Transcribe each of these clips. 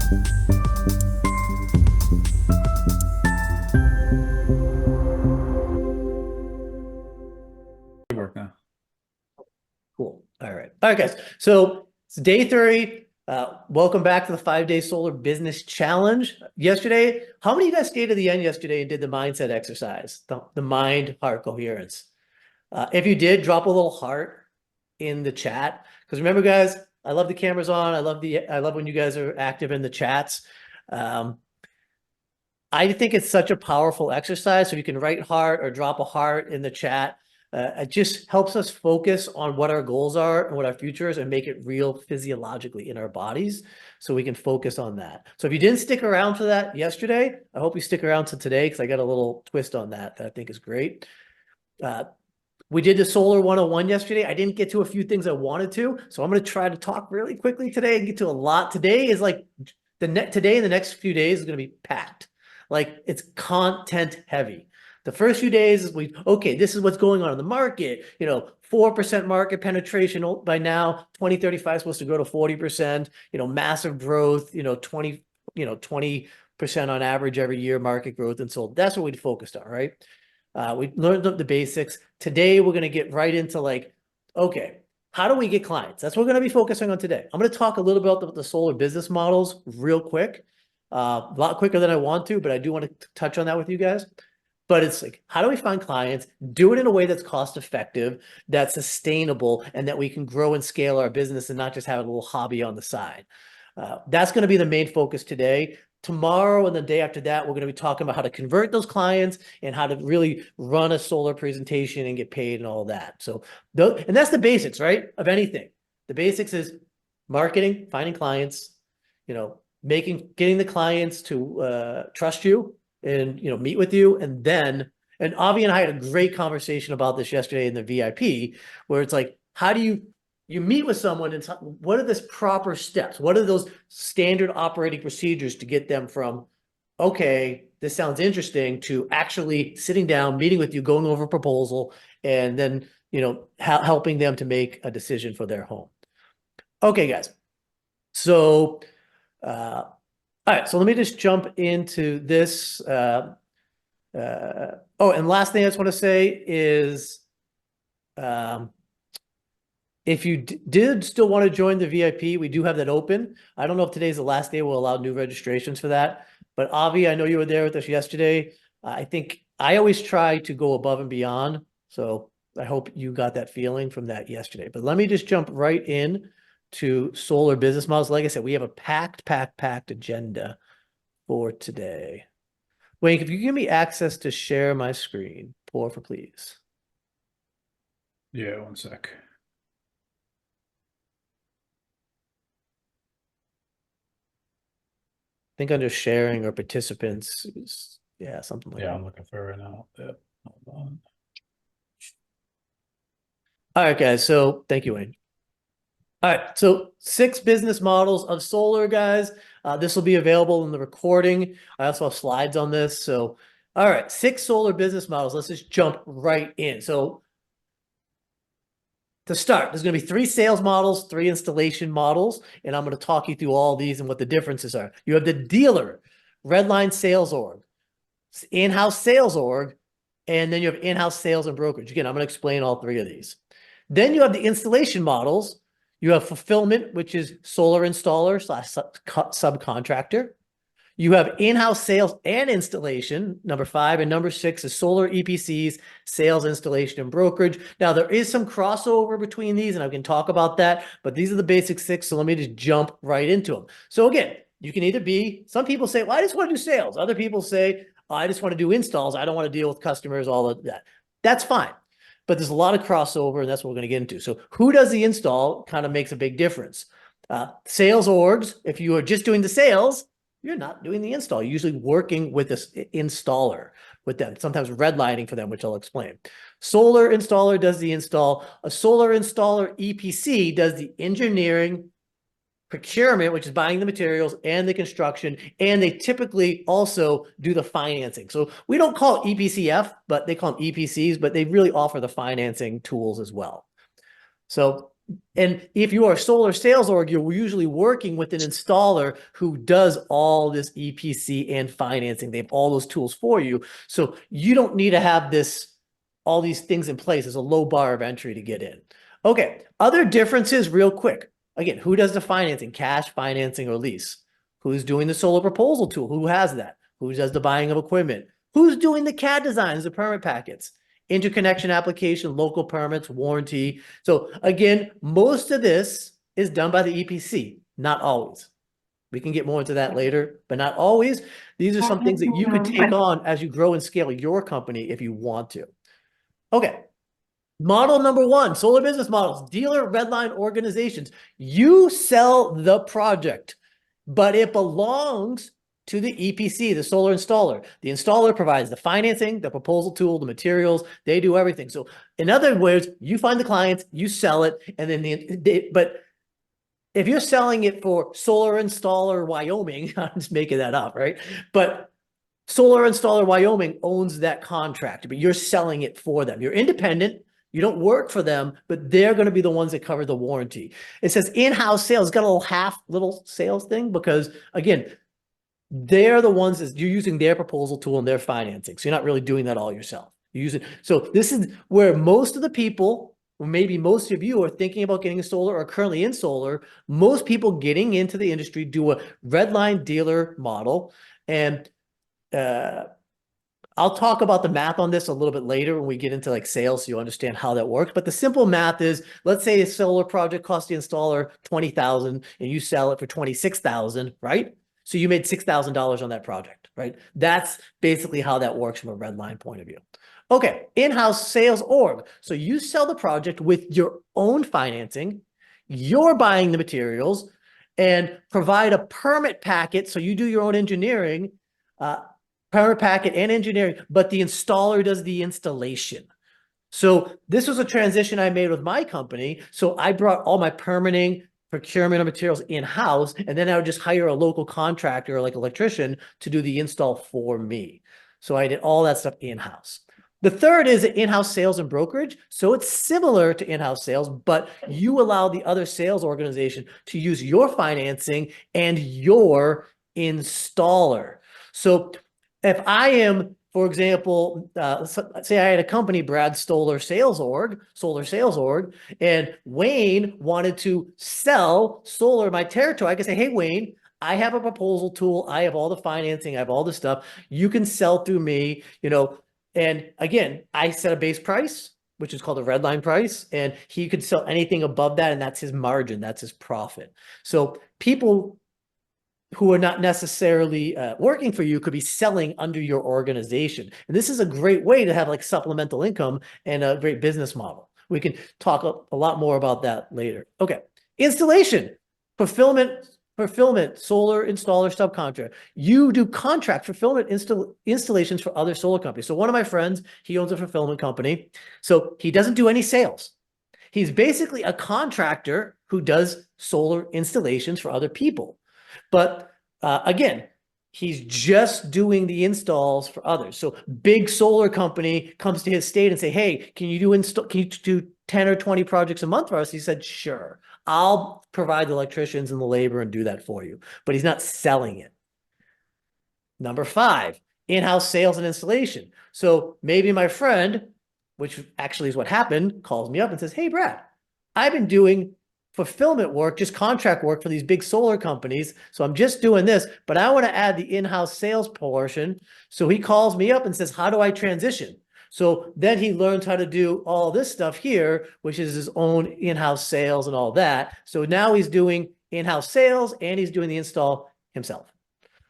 Work now. Cool. All right, guys. So it's day 3. Welcome back to the 5-day solar business challenge. Yesterday, how many of you guys stayed to the end yesterday and did the mindset exercise, the mind heart coherence? If you did, drop a little heart in the chat. Because remember, guys, I love the cameras on. I love when you guys are active in the chats. I think it's such a powerful exercise. So you can write heart or drop a heart in the chat. It just helps us focus on what our goals are and what our future is and make it real physiologically in our bodies so we can focus on that. So if you didn't stick around for that yesterday, I hope you stick around to today because I got a little twist on that I think is great. We did the Solar 101 yesterday. I didn't get to a few things I wanted to, so I'm going to try to talk really quickly today and get to a lot. Today is like today and the next few days is going to be packed. Like it's content heavy. The first few days is this is what's going on in the market. 4% market penetration by now, 2035 is supposed to grow to 40%, massive growth, 20% on average every year market growth. And so that's what we focused on, right? We learned the basics. Today, we're going to get right into how do we get clients? That's what we're going to be focusing on today. I'm going to talk a little bit about the solar business models real quick, a lot quicker than I want to, but I do want to touch on that with you guys. But it's like, how do we find clients, do it in a way that's cost effective, that's sustainable, and that we can grow and scale our business and not just have a little hobby on the side. That's going to be the main focus today. Tomorrow and the day after that, we're going to be talking about how to convert those clients and how to really run a solar presentation and get paid and all that. So, and that's the basics, right, of anything. The basics is marketing, finding clients, getting the clients to trust you and meet with you. And Avi and I had a great conversation about this yesterday in the VIP, where it's like, how do you meet with someone and what are the proper steps? What are those standard operating procedures to get them from, okay, this sounds interesting, to actually sitting down, meeting with you, going over a proposal, and then, helping them to make a decision for their home. Okay, guys. So, all right, so let me just jump into this. And last thing I just want to say is, if you did still want to join the VIP, we do have that open. I don't know if today's the last day we'll allow new registrations for that. But Avi, I know you were there with us yesterday. I think I always try to go above and beyond. So I hope you got that feeling from that yesterday. But let me just jump right in to solar business models. Like I said, we have a packed agenda for today. Wayne, if you give me access to share my screen, please. Yeah, one sec. I think under sharing or participants, something like that. Yeah, I'm looking for it right now. Yep. Hold on. All right, guys. So thank you, Wayne. All right, so 6 business models of solar, guys. This will be available in the recording. I also have slides on this. So, all right, 6 solar business models. Let's just jump right in. So to start, there's going to be 3 sales models, 3 installation models, and I'm going to talk you through all these and what the differences are. You have the dealer, Redline Sales Org, in-house sales org, and then you have in-house sales and brokerage. Again, I'm going to explain all 3 of these. Then you have the installation models. You have fulfillment, which is solar installer / subcontractor. You have in-house sales and installation, number 5, and number 6 is solar EPCs, sales, installation, and brokerage. Now, there is some crossover between these, and I can talk about that, but these are the basic 6, so let me just jump right into them. So again, you can either some people say, well, I just want to do sales. Other people say, oh, I just want to do installs. I don't want to deal with customers, all of that. That's fine. But there's a lot of crossover, and that's what we're going to get into. So who does the install kind of makes a big difference. Sales orgs, if you are just doing the sales, you're not doing the install. You're usually working with this installer with them, sometimes redlining for them, which I'll explain. Solar installer does the install. A solar installer EPC does the engineering, procurement, which is buying the materials, and the construction, and they typically also do the financing. So we don't call it EPCF, but they call them EPCs, but they really offer the financing tools as well. So And if you are a solar sales org, you're usually working with an installer who does all this EPC and financing. They have all those tools for you. So you don't need to have all these things in place. There's a low bar of entry to get in. Okay, other differences real quick. Again, who does the financing, cash financing or lease? Who's doing the solar proposal tool? Who has that? Who does the buying of equipment? Who's doing the CAD designs, the permit packets? Interconnection application, local permits, warranty. So again, most of this is done by the EPC, not always. We can get more into that later, but not always. These are some things that you could take on as you grow and scale your company if you want to. Okay. Model number one, solar business models, dealer redline organizations. You sell the project, but it belongs to the EPC, the solar installer. The installer provides the financing, the proposal tool, the materials, they do everything. So in other words, you find the clients, you sell it, and then but if you're selling it for Solar Installer Wyoming, I'm just making that up, right? But Solar Installer Wyoming owns that contract, but you're selling it for them. You're independent. You don't work for them, but they're going to be the ones that cover the warranty. It says in-house sales. It's got a little sales thing because, again, they're the ones that you're using their proposal tool and their financing. So you're not really doing that all yourself. You're using, so this is where most of the people, or maybe most of you are thinking about getting a solar or currently in solar. Most people getting into the industry do a redline dealer model. And I'll talk about the math on this a little bit later when we get into like sales so you understand how that works. But the simple math is, let's say a solar project costs the installer $20,000 and you sell it for $26,000, right? So you made $6,000 on that project, right? That's basically how that works from a red line point of view. Okay, in-house sales org. So you sell the project with your own financing, you're buying the materials, and provide a permit packet. So you do your own engineering, permit packet and engineering, but the installer does the installation. So this was a transition I made with my company. So I brought all my permitting, procurement of materials in-house, and then I would just hire a local contractor like electrician to do the install for me. So I did all that stuff in-house. The third is in-house sales and brokerage. So it's similar to in-house sales, but you allow the other sales organization to use your financing and your installer. So if I am, for example, let's say I had a company, Brad Solar Sales Org, and Wayne wanted to sell solar in my territory, I could say, hey, Wayne, I have a proposal tool. I have all the financing. I have all the stuff. You can sell through me, and again, I set a base price, which is called a red line price, and he could sell anything above that, and that's his margin. That's his profit. So people who are not necessarily working for you could be selling under your organization. And this is a great way to have like supplemental income and a great business model. We can talk a lot more about that later. Okay. Installation, fulfillment, solar installer subcontract. You do contract fulfillment installations for other solar companies. So one of my friends, he owns a fulfillment company. So he doesn't do any sales. He's basically a contractor who does solar installations for other people. But again, he's just doing the installs for others. So big solar company comes to his state and say, hey, can you do 10 or 20 projects a month for us? He said, sure, I'll provide the electricians and the labor and do that for you. But he's not selling it. Number 5, in-house sales and installation. So maybe my friend, which actually is what happened, calls me up and says, hey, Brad, I've been doing fulfillment work, just contract work for these big solar companies. So I'm just doing this, but I want to add the in-house sales portion. So he calls me up and says, how do I transition? So then he learns how to do all this stuff here, which is his own in-house sales and all that. So now he's doing in-house sales and he's doing the install himself.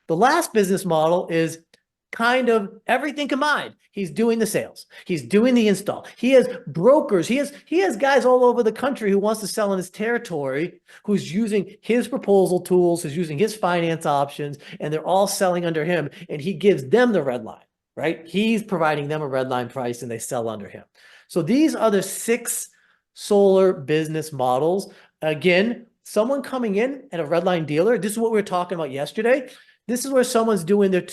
The last business model is kind of everything combined. He's doing the sales. He's doing the install. He has brokers. He has guys all over the country who wants to sell in his territory, who's using his proposal tools, who's using his finance options, and they're all selling under him, and he gives them the red line, right? He's providing them a red line price and they sell under him. So these are the 6 solar business models. Again, someone coming in at a red line dealer, this is what we were talking about yesterday. This is where someone's doing their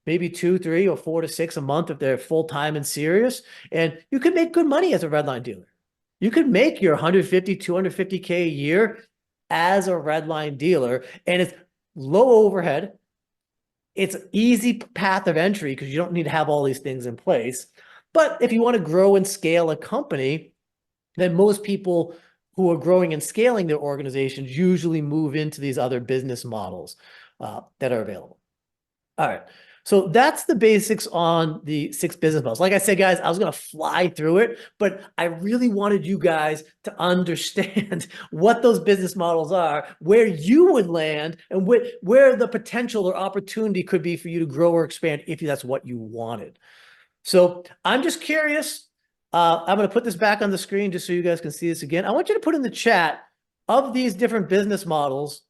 maybe 2, 3, or 4 to 6 a month if they're full-time and serious. And you can make good money as a red line dealer. You could make your 150, 250K a year as a Redline dealer, and it's low overhead. It's an easy path of entry because you don't need to have all these things in place. But if you want to grow and scale a company, then most people who are growing and scaling their organizations usually move into these other business models that are available. All right. So that's the basics on the 6 business models. Like I said, guys, I was going to fly through it, but I really wanted you guys to understand what those business models are, where you would land, and where the potential or opportunity could be for you to grow or expand if that's what you wanted. So I'm just curious. I'm going to put this back on the screen just so you guys can see this again. I want you to put in the chat of these different business models.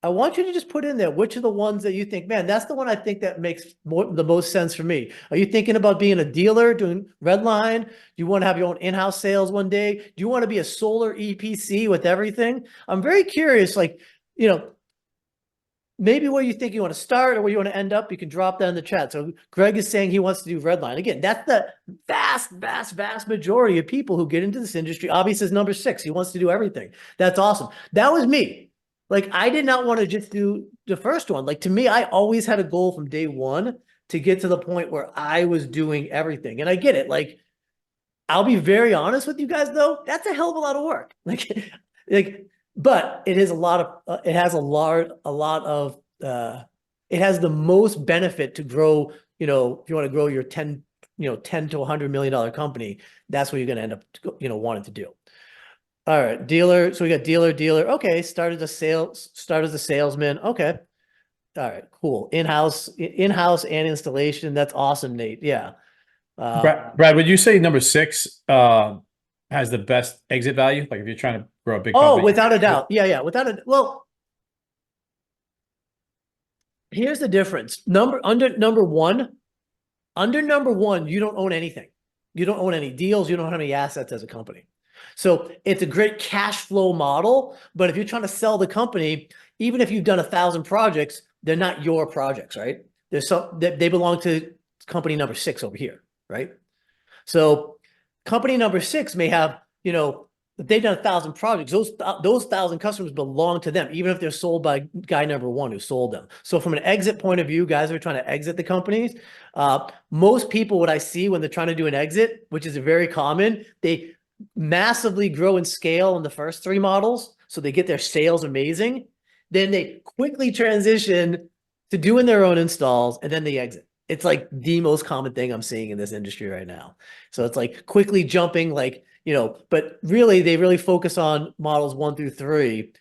I want you to just put in there which are the ones that you think, man, that's the one I think that makes the most sense for me. Are you thinking about being a dealer, doing Redline? Do you want to have your own in-house sales one day? Do you want to be a solar EPC with everything? I'm very curious, like, you know, maybe where you think you want to start or where you want to end up, you can drop that in the chat. So Greg is saying he wants to do Redline. Again, that's the vast majority of people who get into this industry. Obviously, is number 6. He wants to do everything. That's awesome. That was me. Like, I did not want to just do the first one. Like, to me, I always had a goal from day one to get to the point where I was doing everything. And I get it. Like, I'll be very honest with you guys, though. That's a hell of a lot of work. But it is a lot of, it has it has the most benefit to grow, you know, if you want to grow your 10 to $100 million company, that's what you're going to end up, wanting to do. All right, dealer. So we got dealer. Okay, started as a salesman. Okay. All right, cool. In-house and installation. That's awesome, Nate. Yeah. Brad, would you say number 6 has the best exit value? Like if you're trying to grow a big Oh, company? without a doubt. Yeah. Well, here's the difference. Under number one, you don't own anything. You don't own any deals. You don't have any assets as a company. So it's a great cash flow model. But if you're trying to sell the company, even if you've done 1,000 projects, they're not your projects, right? They belong to company number 6 over here, right? So company number 6 may have, if they've done 1,000 projects, those 1,000 customers belong to them, even if they're sold by guy number 1 who sold them. So from an exit point of view, guys who are trying to exit the companies, most people, what I see when they're trying to do an exit, which is very common, they massively grow and scale in the first 3 models. So they get their sales amazing. Then they quickly transition to doing their own installs, and then they exit. It's like the most common thing I'm seeing in this industry right now. So it's like quickly jumping, like, but really, they really focus on models 1 through 3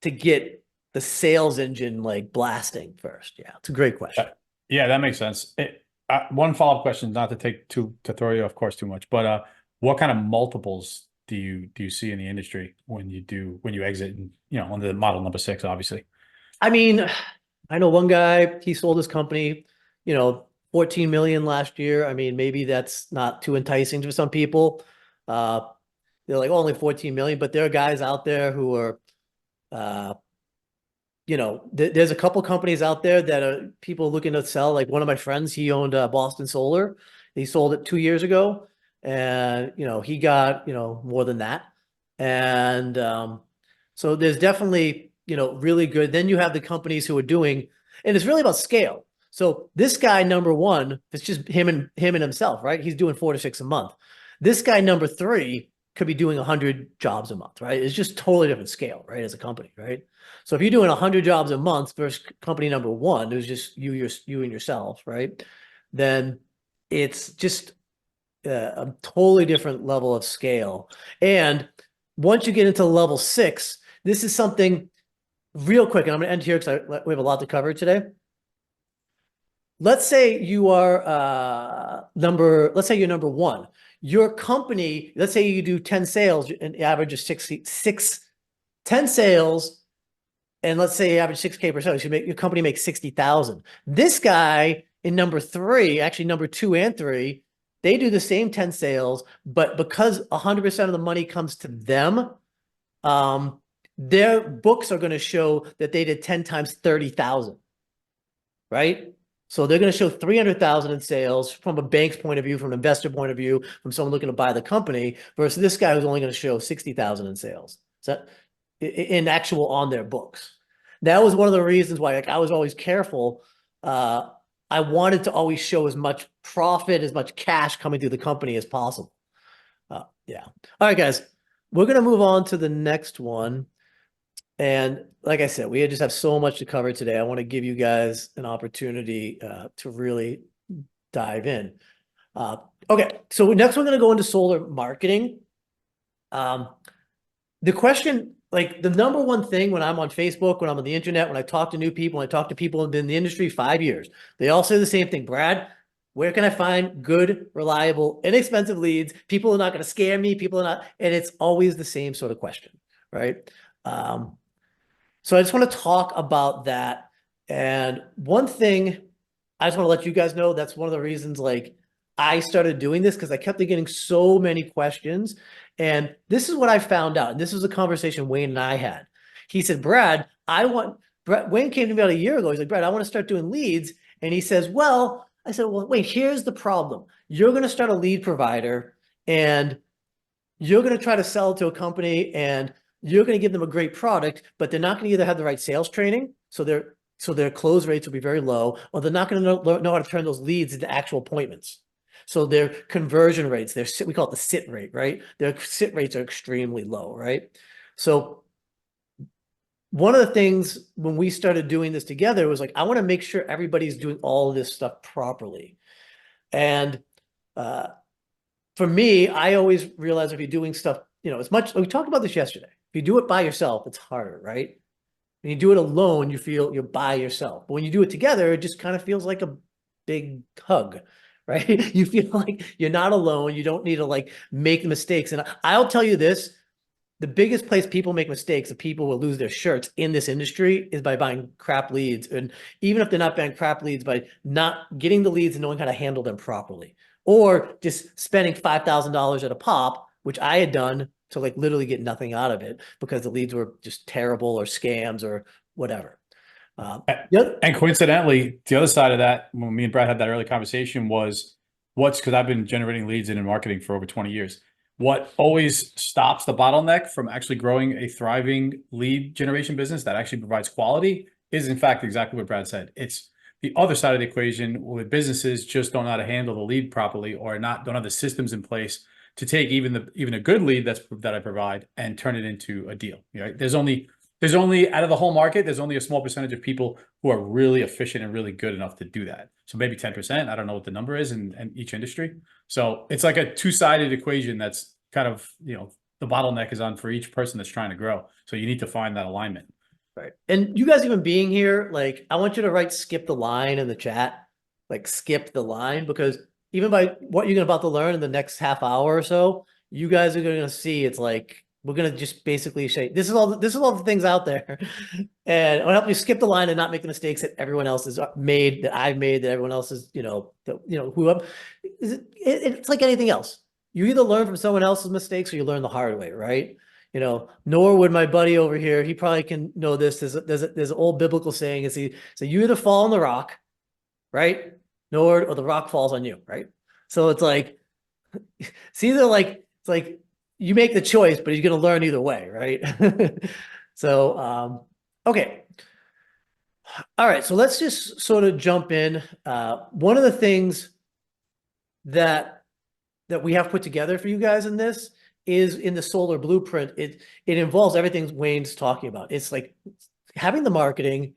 to get the sales engine like blasting first. Yeah, it's a great question. Yeah, that makes sense. One follow-up question, not to throw you off course too much, but what kind of multiples do you see in the industry when you exit and, on the model number 6, obviously? I mean, I know one guy, he sold his company, 14 million last year. I mean, maybe that's not too enticing to some people. They're like, only 14 million, but there are guys out there who are, there's a couple companies out there that are people looking to sell. Like one of my friends, he owned Boston Solar. He sold it 2 years ago, and he got more than that. And so there's definitely really good. Then you have the companies who are doing, and it's really about scale. So this guy number 1, it's just him and himself, right? He's doing 4 to 6 a month. This guy number 3 could be doing 100 jobs a month, right? It's just totally different scale, right? As a company, right? So if you're doing 100 jobs a month versus company number 1, who's just you and yourself, right? Then it's just a totally different level of scale. And once you get into level 6, this is something real quick, and I'm going to end here because we have a lot to cover today. Let's say you are let's say you're number 1. Your company, let's say you do 10 sales, an average of 10 sales, and let's say you average 6K per sale. Your company makes 60,000. This guy in number 3, actually number 2 and 3, they do the same 10 sales, but because 100% of the money comes to them, their books are going to show that they did 10 times 30,000, right? So they're going to show 300,000 in sales from a bank's point of view, from an investor point of view, from someone looking to buy the company, versus this guy who's only going to show 60,000 in sales. So in actual on their books. That was one of the reasons why, like, I was always careful. I wanted to always show as much profit, as much cash coming through the company as possible. Yeah. All right, guys, we're going to move on to the next one. And like I said, we just have so much to cover today. I want to give you guys an opportunity to really dive in. Okay, so next we're going to go into solar marketing. The question, like the number one thing when I'm on Facebook, when I'm on the internet, when I talk to new people, when I talk to people who've been in the industry 5 years, they all say the same thing. Brad, where can I find good, reliable, inexpensive leads? People are not going to scare me. People are not, and it's always the same sort of question, right? So I just want to talk about that. And one thing I just want to let you guys know, that's one of the reasons like I started doing this, because I kept getting so many questions. And this is what I found out. And this was a conversation Wayne and I had. He said, Brad, Wayne came to me about a year ago. He's like, Brad, I want to start doing leads. And he says, well, I said, well, wait, here's the problem. You're going to start a lead provider and you're going to try to sell it to a company and you're going to give them a great product, but they're not going to either have the right sales training, so their close rates will be very low, or they're not going to know how to turn those leads into actual appointments. So their conversion rates, we call it the sit rate, right? Their sit rates are extremely low, right? So one of the things when we started doing this together was like, I want to make sure everybody's doing all of this stuff properly. And for me, I always realize if you're doing stuff, as much, we talked about this yesterday. If you do it by yourself, it's harder, right? When you do it alone, you feel you're by yourself. But when you do it together, it just kind of feels like a big hug, right? You feel like you're not alone. You don't need to like make the mistakes. And I'll tell you this, the biggest place people make mistakes, the people will lose their shirts in this industry, is by buying crap leads. And even if they're not buying crap leads, by not getting the leads and knowing how to handle them properly, or just spending $5,000 at a pop, which I had done to like literally get nothing out of it because the leads were just terrible or scams or whatever. And coincidentally, the other side of that, when me and Brad had that early conversation, was because I've been generating leads and in marketing for over 20 years. What always stops the bottleneck from actually growing a thriving lead generation business that actually provides quality is, in fact, exactly what Brad said. It's the other side of the equation where businesses just don't know how to handle the lead properly, or don't have the systems in place to take even a good lead that I provide and turn it into a deal. Right? There's only out of the whole market, there's only a small percentage of people who are really efficient and really good enough to do that. So maybe 10%. I don't know what the number is in each industry. So it's like a two-sided equation that's kind of, the bottleneck is on for each person that's trying to grow. So you need to find that alignment. Right. And you guys even being here, like, I want you to write skip the line in the chat, like skip the line, because even by what you're about to learn in the next half hour or so, you guys are going to see it's like, we're going to just basically say, this is all the things out there. And I'll help you skip the line and not make the mistakes that everyone else has made, that I've made, that everyone else is, it's like anything else. You either learn from someone else's mistakes or you learn the hard way, right? Nor would my buddy over here, he probably can know this. There's an old biblical saying, so you either fall on the rock, right? Or the rock falls on you, right? So it's like, it's like you make the choice, but you're going to learn either way, right? So, okay. All right. So let's just sort of jump in. One of the things that we have put together for you guys in this is in the solar blueprint. It involves everything Wayne's talking about. It's like having the marketing,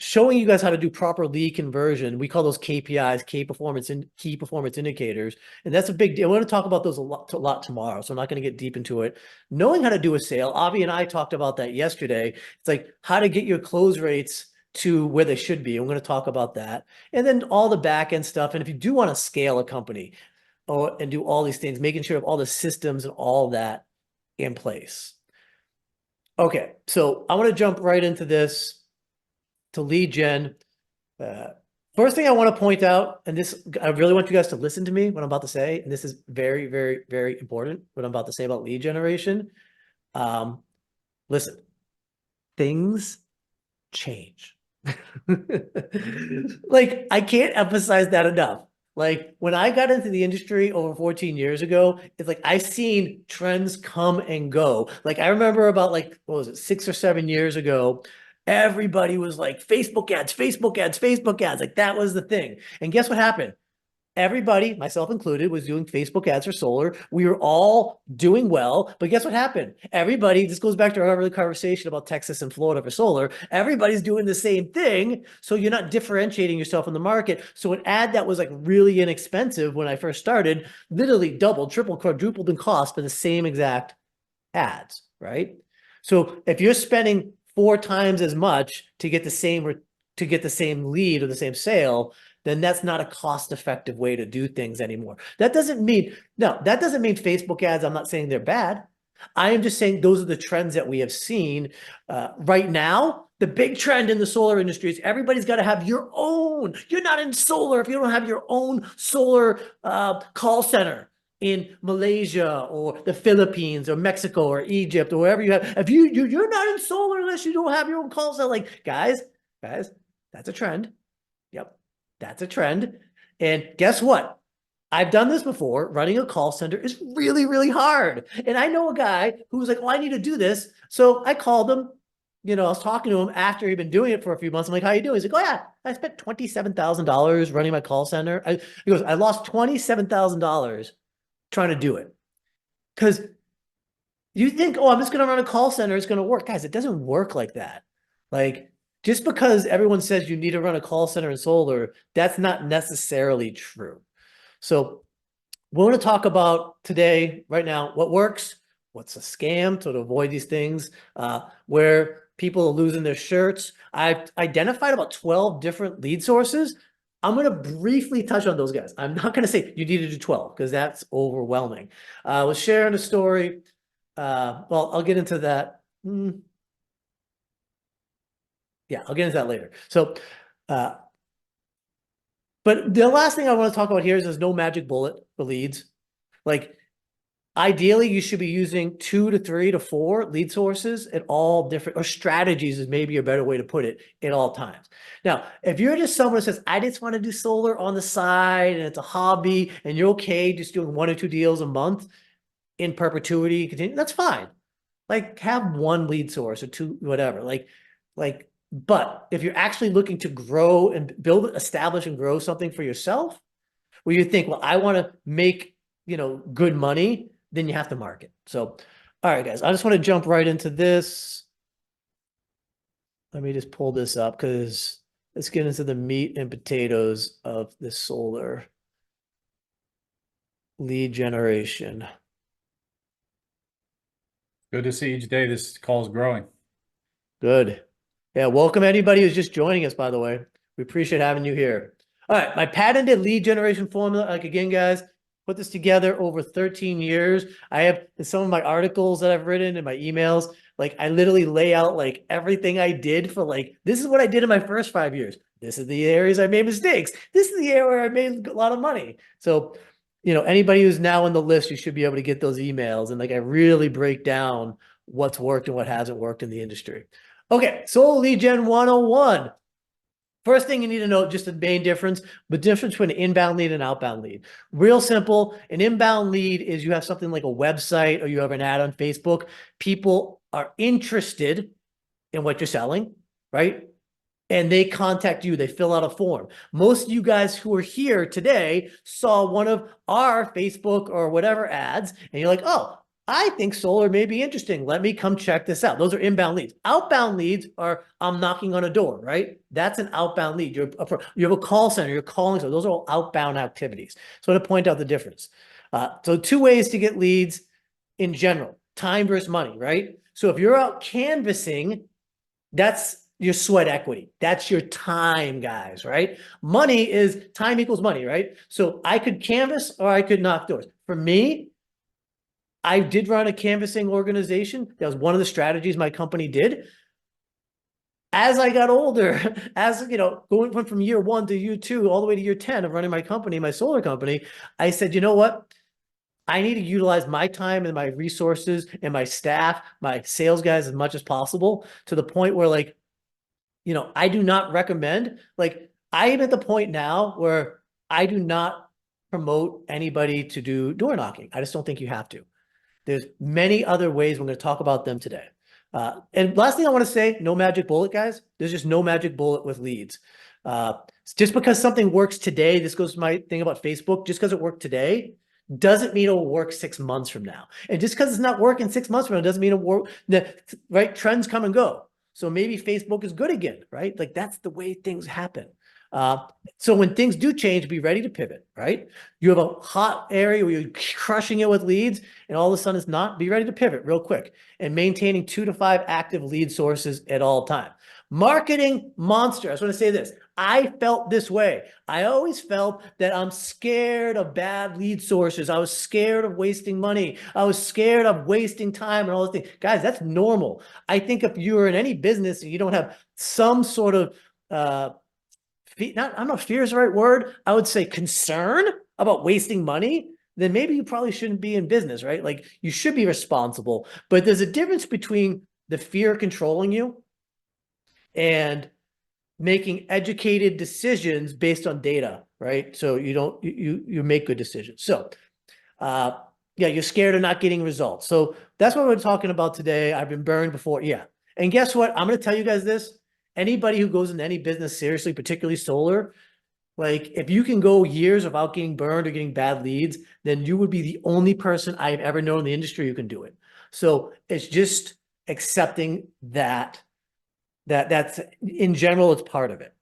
showing you guys how to do proper lead conversion. We call those KPIs, key performance indicators. And that's a big deal. I want to talk about those a lot tomorrow. So I'm not going to get deep into it. Knowing how to do a sale. Avi and I talked about that yesterday. It's like how to get your close rates to where they should be. I'm going to talk about that. And then all the back end stuff. And if you do want to scale a company and do all these things, making sure of all the systems and all that in place. Okay. So I want to jump right into this. To lead gen. First thing I want to point out, and this, I really want you guys to listen to me, what I'm about to say, and this is very, very, very important, what I'm about to say about lead generation. Listen, things change. Like, I can't emphasize that enough. Like, when I got into the industry over 14 years ago, it's like I've seen trends come and go. Like, I remember about like, what was it, 6 or 7 years ago, everybody was like, Facebook ads, Facebook ads, Facebook ads. Like, that was the thing. And guess what happened? Everybody, myself included, was doing Facebook ads for solar. We were all doing well, but guess what happened? Everybody, this goes back to our early conversation about Texas and Florida for solar. Everybody's doing the same thing. So you're not differentiating yourself in the market. So an ad that was like really inexpensive when I first started, literally doubled, tripled, quadrupled in cost for the same exact ads, right? So if you're spending 4 times as much to get the same lead or the same sale, then that's not a cost-effective way to do things anymore. That doesn't mean Facebook ads, I'm not saying they're bad. I am just saying those are the trends that we have seen. Right now, the big trend in the solar industry is everybody's got to have your own. You're not in solar if you don't have your own solar call center in Malaysia or the Philippines or Mexico or Egypt or wherever you have. If you're not in solar unless you don't have your own call center, like guys, that's a trend. Yep. That's a trend. And guess what? I've done this before. Running a call center is really, really hard. And I know a guy who was like, oh, I need to do this. So I called him. I was talking to him after he'd been doing it for a few months. I'm like, how you doing? He's like, oh yeah, I spent $27,000 running my call center. He goes, I lost $27,000 trying to do it. Because you think, oh, I'm just going to run a call center. It's going to work. Guys, it doesn't work like that. Like, just because everyone says you need to run a call center in solar, that's not necessarily true. So we want to talk about today, right now, what works, what's a scam, so to avoid these things, where people are losing their shirts. I've identified about 12 different lead sources. I'm going to briefly touch on those guys. I'm not going to say you need to do 12 because that's overwhelming. I was sharing a story. Well, I'll get into that. Yeah, I'll get into that later. So, but the last thing I want to talk about here is there's no magic bullet for leads. Like, ideally, you should be using 2 to 3 to 4 lead sources at all different, or strategies is maybe a better way to put it, at all times. Now, if you're just someone who says, I just want to do solar on the side and it's a hobby and you're okay just doing 1 or 2 deals a month in perpetuity, continue, that's fine. Like, have 1 lead source or 2, whatever. But if you're actually looking to grow and build, establish and grow something for yourself, where you think, well, I want to make, good money, then you have to market. So, all right, guys, I just want to jump right into this. Let me just pull this up because let's get into the meat and potatoes of the solar lead generation. Good to see each day this call is growing. Good. Yeah, welcome anybody who's just joining us, by the way. We appreciate having you here. All right, my patented lead generation formula, like again, guys, put this together over 13 years. I have some of my articles that I've written and my emails, like I literally lay out like everything I did for like, this is what I did in my first 5 years. This is the areas I made mistakes. This is the area where I made a lot of money. So, anybody who's now on the list, you should be able to get those emails. And like, I really break down what's worked and what hasn't worked in the industry. Okay, so lead gen 101. First thing you need to know, just the main difference, the difference between an inbound lead and outbound lead. Real simple. An inbound lead is you have something like a website or you have an ad on Facebook. People are interested in what you're selling, right? And they contact you, they fill out a form. Most of you guys who are here today saw one of our Facebook or whatever ads, and you're like, oh, I think solar may be interesting. Let me come check this out. Those are inbound leads. Outbound leads are, I'm knocking on a door, right? That's an outbound lead. You have a call center, you're calling. So those are all outbound activities. So I want to point out the difference. So 2 ways to get leads in general, time versus money, right? So if you're out canvassing, that's your sweat equity. That's your time, guys, right? Money is time equals money, right? So I could canvas or I could knock doors. For me, I did run a canvassing organization. That was one of the strategies my company did. As I got older, going from year 1 to year 2, all the way to year 10 of running my company, my solar company, I said, you know what? I need to utilize my time and my resources and my staff, my sales guys as much as possible, to the point where like I do not recommend, like, I am at the point now where I do not promote anybody to do door knocking. I just don't think you have to. There's many other ways. We're going to talk about them today. And last thing I want to say, no magic bullet, guys. There's just no magic bullet with leads. Just because something works today, this goes to my thing about Facebook, just because it worked today doesn't mean it'll work 6 months from now. And just because it's not working 6 months from now doesn't mean it'll work, right? Trends come and go. So maybe Facebook is good again, right? Like that's the way things happen. So when things do change, be ready to pivot, right? You have a hot area where you're crushing it with leads and all of a sudden it's not, be ready to pivot real quick and maintaining 2 to 5 active lead sources at all time. Marketing monster. I just want to say this. I felt this way. I always felt that I'm scared of bad lead sources. I was scared of wasting money. I was scared of wasting time and all those things. Guys, that's normal. I think if you're in any business and you don't have some sort of, I don't know if fear is the right word. I would say concern about wasting money, then maybe you probably shouldn't be in business, right? Like you should be responsible, but there's a difference between the fear controlling you and making educated decisions based on data, right? So you make good decisions. So, yeah, you're scared of not getting results. So that's what we're talking about today. I've been burned before. Yeah. And guess what? I'm going to tell you guys this. Anybody who goes into any business seriously, particularly solar, like if you can go years without getting burned or getting bad leads, then you would be the only person I've ever known in the industry who can do it. So it's just accepting that's in general, it's part of it.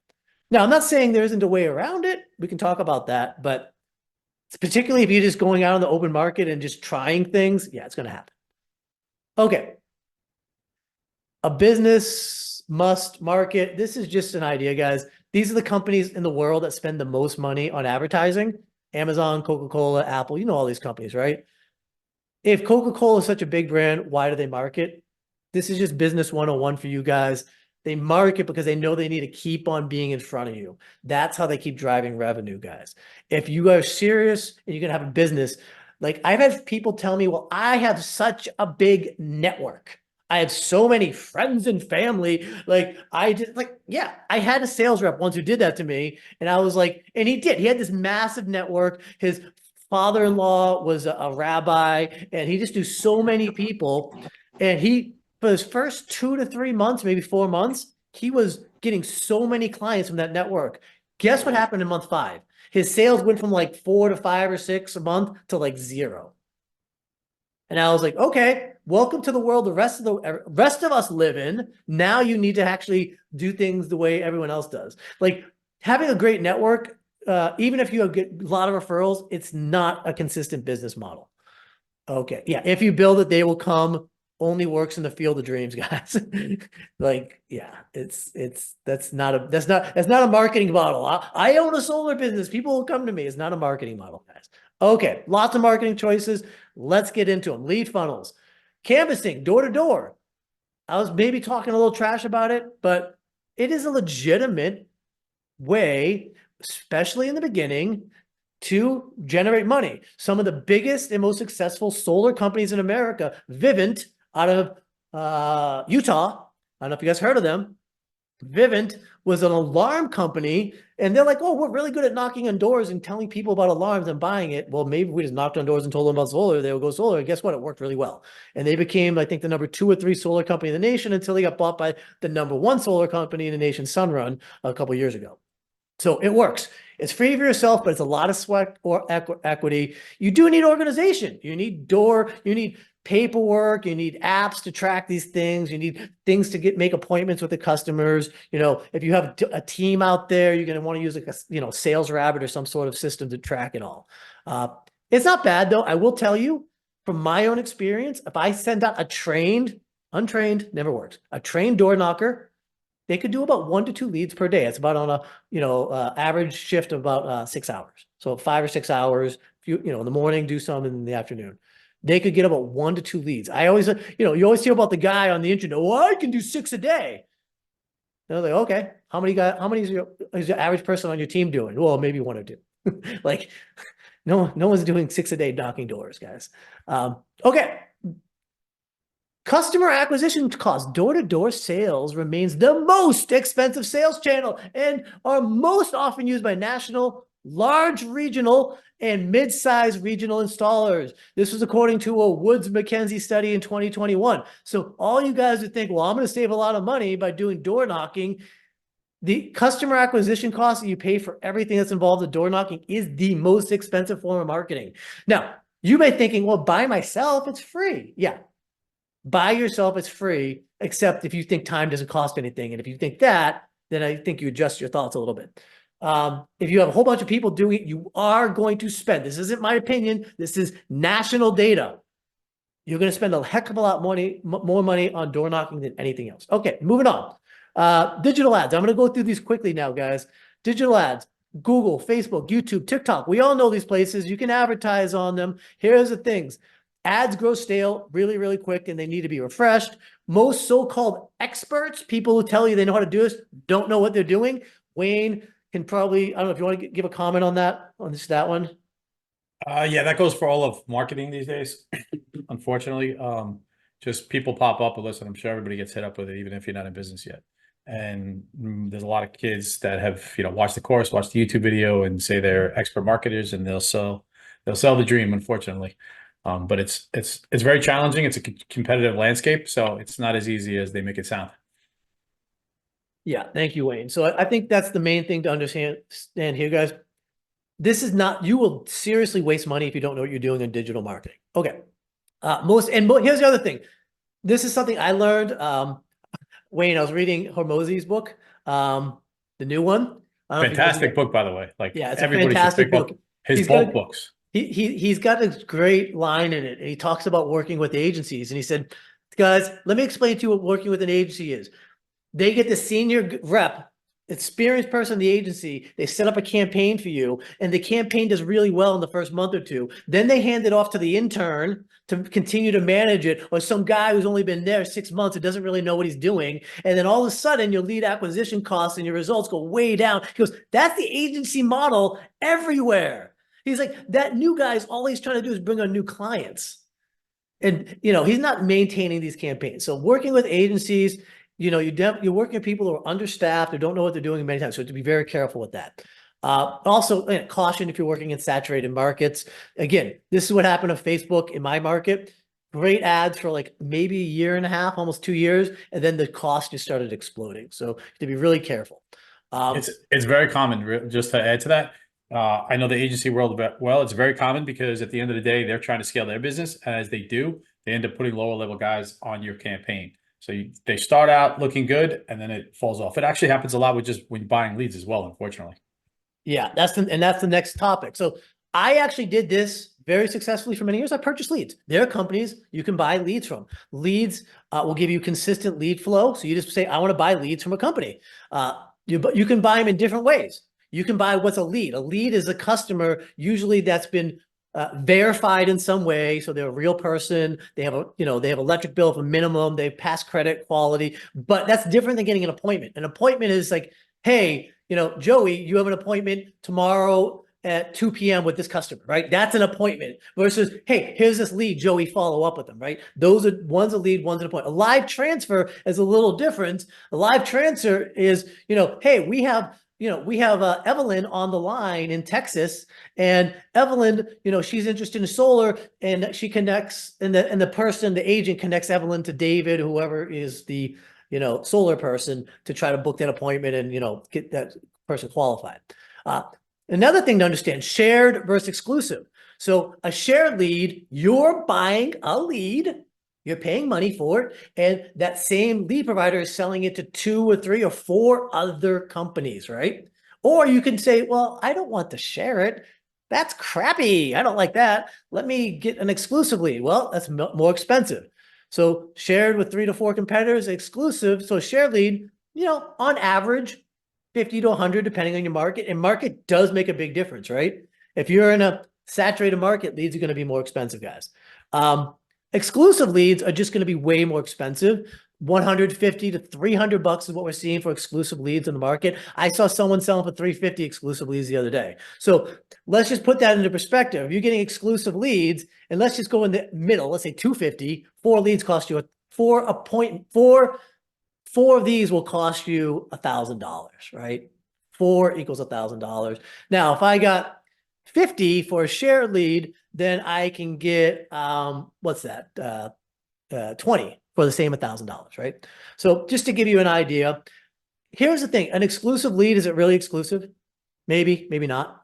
Now, I'm not saying there isn't a way around it. We can talk about that, but particularly if you're just going out in the open market and just trying things, yeah, it's going to happen. Okay. A business must market. This is just an idea, guys. These are the companies in the world that spend the most money on advertising. Amazon, Coca-Cola, Apple, all these companies, right? If Coca-Cola is such a big brand, why do they market? This is just business 101 for you guys. They market because they know they need to keep on being in front of you. That's how they keep driving revenue, guys. If you are serious and you're going to have a business, like I've had people tell me, well, I have such a big network. I have so many friends and family. Yeah, I had a sales rep once who did that to me. And I was like, and he did. He had this massive network. His father-in-law was a rabbi, and he just knew so many people. And for his first 2 to 3 months, maybe 4 months, he was getting so many clients from that network. Guess what happened in month 5? His sales went from like 4 to 5 or 6 a month to like 0. And I was like, okay, welcome to the world the rest of us live in. Now you need to actually do things the way everyone else does. Like having a great network, even if you have a lot of referrals, it's not a consistent business model. Okay. Yeah. If you build it, they will come. Only works in the field of dreams, guys. Like, yeah, that's not a marketing model. I own a solar business. People will come to me. It's not a marketing model, guys. Okay. Lots of marketing choices. Let's get into them. Lead funnels, canvassing, door to door. I was maybe talking a little trash about it, but it is a legitimate way, especially in the beginning, to generate money. Some of the biggest and most successful solar companies in America, Vivint out of Utah, I don't know if you guys heard of them. Vivint was an alarm company, and they're like, oh, we're really good at knocking on doors and telling people about alarms and buying it. Well, maybe we just knocked on doors and told them about solar. They would go solar. And guess what? It worked really well. And they became, I think, the number 2 or 3 solar company in the nation until they got bought by the number 1 solar company in the nation, Sunrun, a couple of years ago. So it works. It's free for yourself, but it's a lot of sweat or equity. You do need organization. You need paperwork. You need apps to track these things. You need things to make appointments with the customers. If you have a team out there, you're going to want to use like a, Sales Rabbit or some sort of system to track it all. It's not bad though. I will tell you from my own experience, if I send out untrained, never works, a trained door knocker, they could do about 1 to 2 leads per day. It's about on a, average shift of about 6 hours. So 5 or 6 hours, in the morning, do some in the afternoon. They could get about 1 to 2 leads. I always, you always hear about the guy on the internet. Well, I can do 6 a day. They're like, okay, how many is your average person on your team doing? Well, maybe 1 or 2. Like, no one's doing 6 a day knocking doors, guys. Okay. Customer acquisition cost, door-to-door sales remains the most expensive sales channel and are most often used by national, large regional, and mid-sized regional installers. This was according to a Woods Mackenzie study in 2021. So all you guys would think, well, I'm going to save a lot of money by doing door knocking. The customer acquisition cost that you pay for everything that's involved in door knocking is the most expensive form of marketing. Now, you may be thinking, well, by myself, it's free. Yeah. By yourself, it's free, except if you think time doesn't cost anything. And if you think that, then I think you adjust your thoughts a little bit. If you have a whole bunch of people doing it, you are going to spend. This isn't my opinion. This is national data. You're going to spend a heck of a lot more money on door knocking than anything else. Okay, moving on. Digital ads. I'm going to go through these quickly now, guys. Digital ads. Google, Facebook, YouTube, TikTok. We all know these places. You can advertise on them. Here's the things. Ads grow stale really, really quick, and they need to be refreshed. Most so-called experts, people who tell you they know how to do this, don't know what they're doing. Wayne can probably, I don't know if you want to give a comment on that, on that one. Yeah, that goes for all of marketing these days. Unfortunately, just people pop up, but listen, I'm sure everybody gets hit up with it, even if you're not in business yet. And there's a lot of kids that have, watched the course, watched the YouTube video, and say they're expert marketers, and they'll sell the dream, unfortunately. But it's very challenging. It's a competitive landscape, so it's not as easy as they make it sound. Yeah, thank you, Wayne. So I think that's the main thing to understand here, guys. This is not, you will seriously waste money if you don't know what you're doing in digital marketing. Okay. Here's the other thing. This is something I learned. Wayne, I was reading Hormozi's book, the new one. Fantastic book, by the way. Like, yeah, it's a everybody fantastic should pick up book. his bulk books. He's got a great line in it, and he talks about working with agencies. And he said, guys, let me explain to you what working with an agency is. They get the senior rep, experienced person in the agency. They set up a campaign for you, and the campaign does really well in the first month or two. Then they hand it off to the intern to continue to manage it, or some guy who's only been there 6 months who doesn't really know what he's doing. And then all of a sudden, your lead acquisition costs and your results go way down. He goes, that's the agency model everywhere. He's like, that new guy's all he's trying to do is bring on new clients. And, he's not maintaining these campaigns. So working with agencies, you're working with people who are understaffed or don't know what they're doing many times. So to be very careful with that. Also, caution if you're working in saturated markets. Again, this is what happened to Facebook in my market. Great ads for like maybe a year and a half, almost 2 years. And then the cost just started exploding. So you have to be really careful. It's very common, just to add to that. I know the agency world well. It's very common because at the end of the day, they're trying to scale their business. And as they do, they end up putting lower level guys on your campaign. So they start out looking good, and then it falls off. It actually happens a lot with just when buying leads as well, unfortunately. Yeah, that's the next topic. So I actually did this very successfully for many years. I purchased leads. There are companies you can buy leads from. Leads will give you consistent lead flow. So you just say, I want to buy leads from a company. You can buy them in different ways. You can buy what's a lead. A lead is a customer usually that's been verified in some way. So they're a real person. They have they have electric bill of a minimum. They pass credit quality, but that's different than getting an appointment. An appointment is like, hey, Joey, you have an appointment tomorrow at 2 p.m. with this customer, right? That's an appointment versus, hey, here's this lead, Joey, follow up with them, right? One's a lead, one's an appointment. A live transfer is a little different. A live transfer is, hey, we have Evelyn on the line in Texas, and Evelyn, she's interested in solar, and she connects, and the agent connects Evelyn to David, whoever is the, solar person, to try to book that appointment and, get that person qualified. Another thing to understand, shared versus exclusive. So a shared lead, you're buying a lead, you're paying money for it, and that same lead provider is selling it to 2 or 3 or 4 other companies, right? Or you can say, well, I don't want to share it. That's crappy. I don't like that. Let me get an exclusive lead. Well, that's more expensive. So shared with 3 to 4 competitors, exclusive. So shared lead, on average, 50 to 100, depending on your market. And market does make a big difference, right? If you're in a saturated market, leads are going to be more expensive, guys. Exclusive leads are just going to be way more expensive. 150 to 300 bucks is what we're seeing for exclusive leads in the market. I saw someone selling for 350 exclusive leads the other day. So let's just put that into perspective. If you're getting exclusive leads, and let's just go in the middle, let's say 250, 4 leads cost you four of these will cost you $1,000, right? 4 equals $1,000. Now, if I got 50 for a shared lead, then I can get, what's that? 20 for the same $1,000, right? So just to give you an idea, here's the thing. An exclusive lead, is it really exclusive? Maybe, maybe not.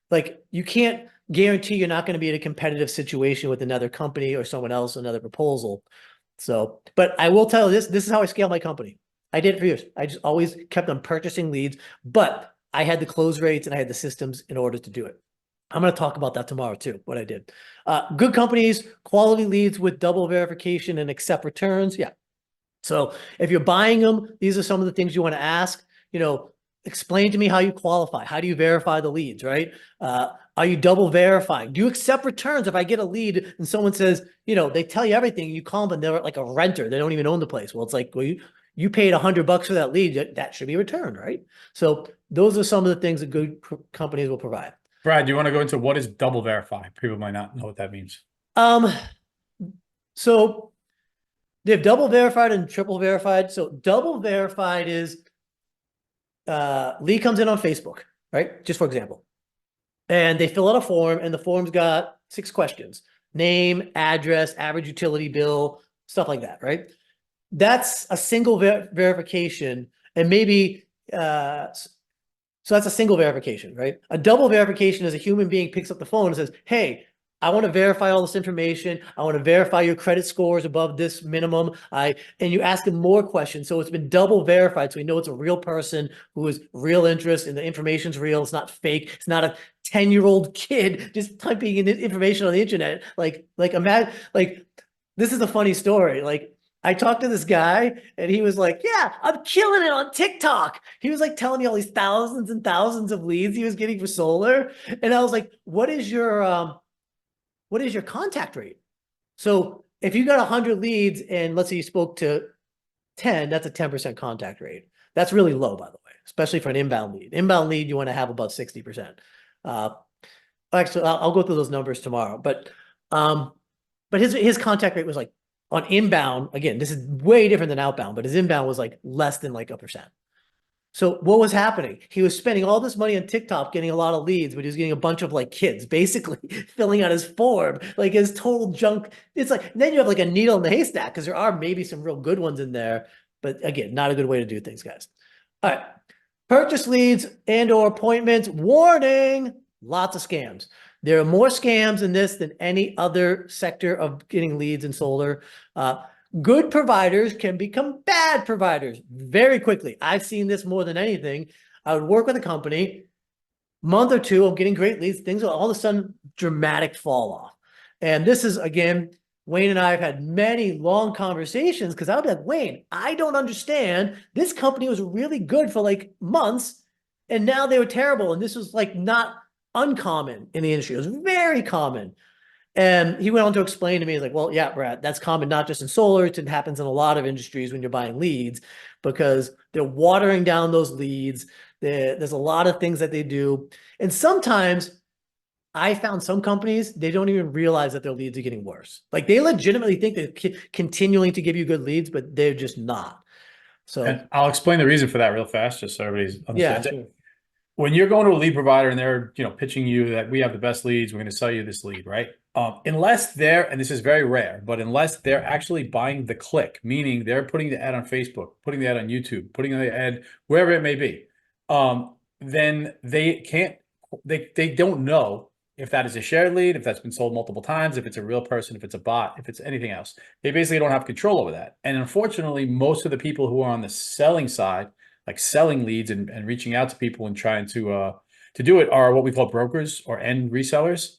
Like, you can't guarantee you're not going to be in a competitive situation with another company or someone else, another proposal. So, but I will tell you this is how I scale my company. I did it for years. I just always kept on purchasing leads, but I had the close rates and I had the systems in order to do it. I'm going to talk about that tomorrow too, what I did. Good companies, quality leads with double verification and accept returns. Yeah. So if you're buying them, these are some of the things you want to ask. You know, explain to me how you qualify. How do you verify the leads, right? Are you double verifying? Do you accept returns? If I get a lead and someone says, you know, they tell you everything, you call them and they're like a renter. They don't even own the place. Well, it's like, well, you paid $100 for that lead. That should be returned, right? So those are some of the things that good companies will provide. Brad, do you want to go into what is double verify? People might not know what that means. So they have double verified and triple verified. So double verified is lead comes in on Facebook, right? Just for example. And they fill out a form and the form's got 6 questions: name, address, average utility bill, stuff like that, right? That's a single verification, and maybe so that's a single verification, right? A double verification is a human being picks up the phone and says, hey, I want to verify all this information. I want to verify your credit scores above this minimum. And you ask them more questions. So it's been double verified. So we know it's a real person who has real interest and the information's real. It's not fake. It's not a 10-year-old kid just typing in information on the internet. Imagine, this is a funny story. Like, I talked to this guy and he was like, yeah, I'm killing it on TikTok. He was like telling me all these thousands and thousands of leads he was getting for solar. And I was like, what is your contact rate? So if you got 100 leads and let's say you spoke to 10, that's a 10% contact rate. That's really low, by the way, especially for an inbound lead. Inbound lead, you want to have about 60%. Actually, I'll go through those numbers tomorrow, but his contact rate was like, on inbound, again, this is way different than outbound, but his inbound was like less than like 1%. So what was happening? He was spending all this money on TikTok, getting a lot of leads, but he was getting a bunch of like kids basically filling out his form, like his total junk. It's like, then you have like a needle in the haystack because there are maybe some real good ones in there, but again, not a good way to do things, guys. All right. Purchase leads and or appointments. Warning, lots of scams. There are more scams in this than any other sector of getting leads in solar. Good providers can become bad providers very quickly. I've seen this more than anything. I would work with a company, month or two of getting great leads, things will all of a sudden dramatic fall off. And this is, again, Wayne and I have had many long conversations because I would be like, Wayne, I don't understand. This company was really good for like months and now they were terrible. And this was like not uncommon in the industry. It was very common. And he went on to explain to me, like, well, yeah, Brad, that's common, not just in solar. It happens in a lot of industries when you're buying leads because they're watering down those leads. There's a lot of things that they do. And sometimes I found some companies, they don't even realize that their leads are getting worse. Like they legitimately think they're continuing to give you good leads, but they're just not. So And I'll explain the reason for that real fast, just so everybody understands it. sure. When you're going to a lead provider and they're, pitching you that we have the best leads, we're going to sell you this lead, right? Unless they're, and this is very rare, but unless they're actually buying the click, meaning they're putting the ad on Facebook, putting the ad on YouTube, putting the ad wherever it may be, then they can't, they don't know if that is a shared lead, if that's been sold multiple times, if it's a real person, if it's a bot, if it's anything else. They basically don't have control over that. And unfortunately, most of the people who are on the selling side, like selling leads and reaching out to people and trying to do it, are what we call brokers or end resellers.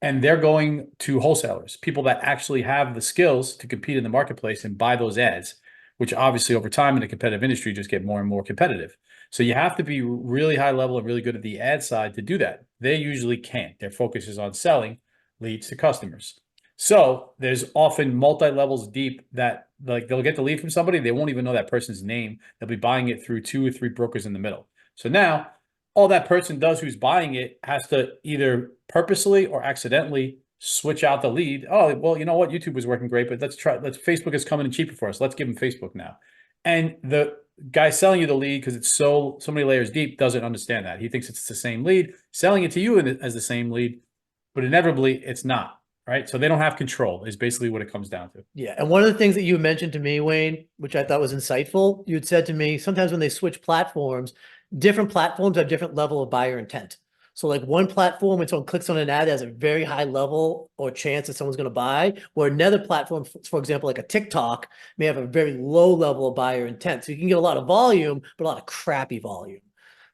And they're going to wholesalers, people that actually have the skills to compete in the marketplace and buy those ads, which obviously over time in a competitive industry just get more and more competitive. So you have to be really high level and really good at the ad side to do that. They usually can't. Their focus is on selling leads to customers. So there's often multi-levels deep that like they'll get the lead from somebody. They won't even know that person's name. They'll be buying it through 2 or 3 brokers in the middle. So now all that person does who's buying it has to either purposely or accidentally switch out the lead. Oh, well, you know what? YouTube was working great, but Facebook is coming in cheaper for us. Let's give them Facebook now. And the guy selling you the lead, because it's so many layers deep, doesn't understand that. He thinks it's the same lead, selling it to you as the same lead, but inevitably it's not, right? So they don't have control is basically what it comes down to. Yeah. And one of the things that you mentioned to me, Wayne, which I thought was insightful, you had said to me, sometimes when they switch platforms, different platforms have different level of buyer intent. So like one platform, when someone clicks on an ad, has a very high level or chance that someone's going to buy, where another platform, for example, like a TikTok, may have a very low level of buyer intent. So you can get a lot of volume, but a lot of crappy volume.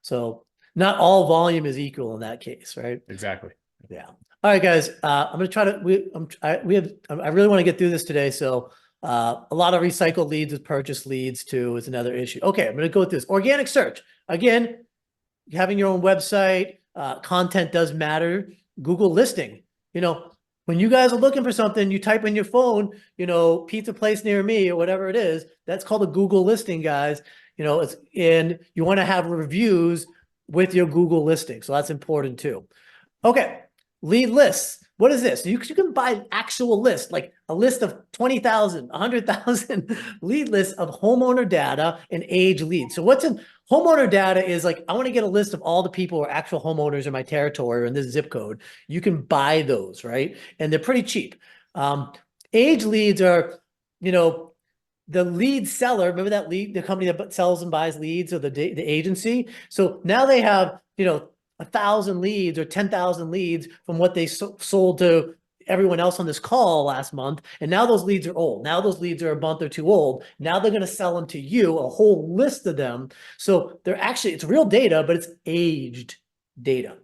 So not all volume is equal in that case, right? Exactly. Yeah. All right, guys. I'm gonna try to. I really want to get through this today. So, a lot of recycled leads with purchase leads too is another issue. Okay, I'm gonna go with this organic search again. Having your own website, content does matter. Google listing. You know, when you guys are looking for something, you type in your phone. You know, pizza place near me or whatever it is. That's called a Google listing, guys. You know, and you want to have reviews with your Google listing, so that's important too. Okay. Lead lists. What is this? You can buy an actual list, like a list of 20,000, 100,000 lead lists of homeowner data and age leads. So what's in homeowner data is like, I want to get a list of all the people who are actual homeowners in my territory or in this zip code. You can buy those, right? And they're pretty cheap. Age leads are, you know, the lead seller, remember that lead, the company that sells and buys leads, or the agency. So now they have, you know, 1,000 leads or 10,000 leads from what they sold to everyone else on this call last month. And now those leads are old. Now those leads are a month or two old. Now they're going to sell them to you, a whole list of them. So they're actually, it's real data, but it's aged data.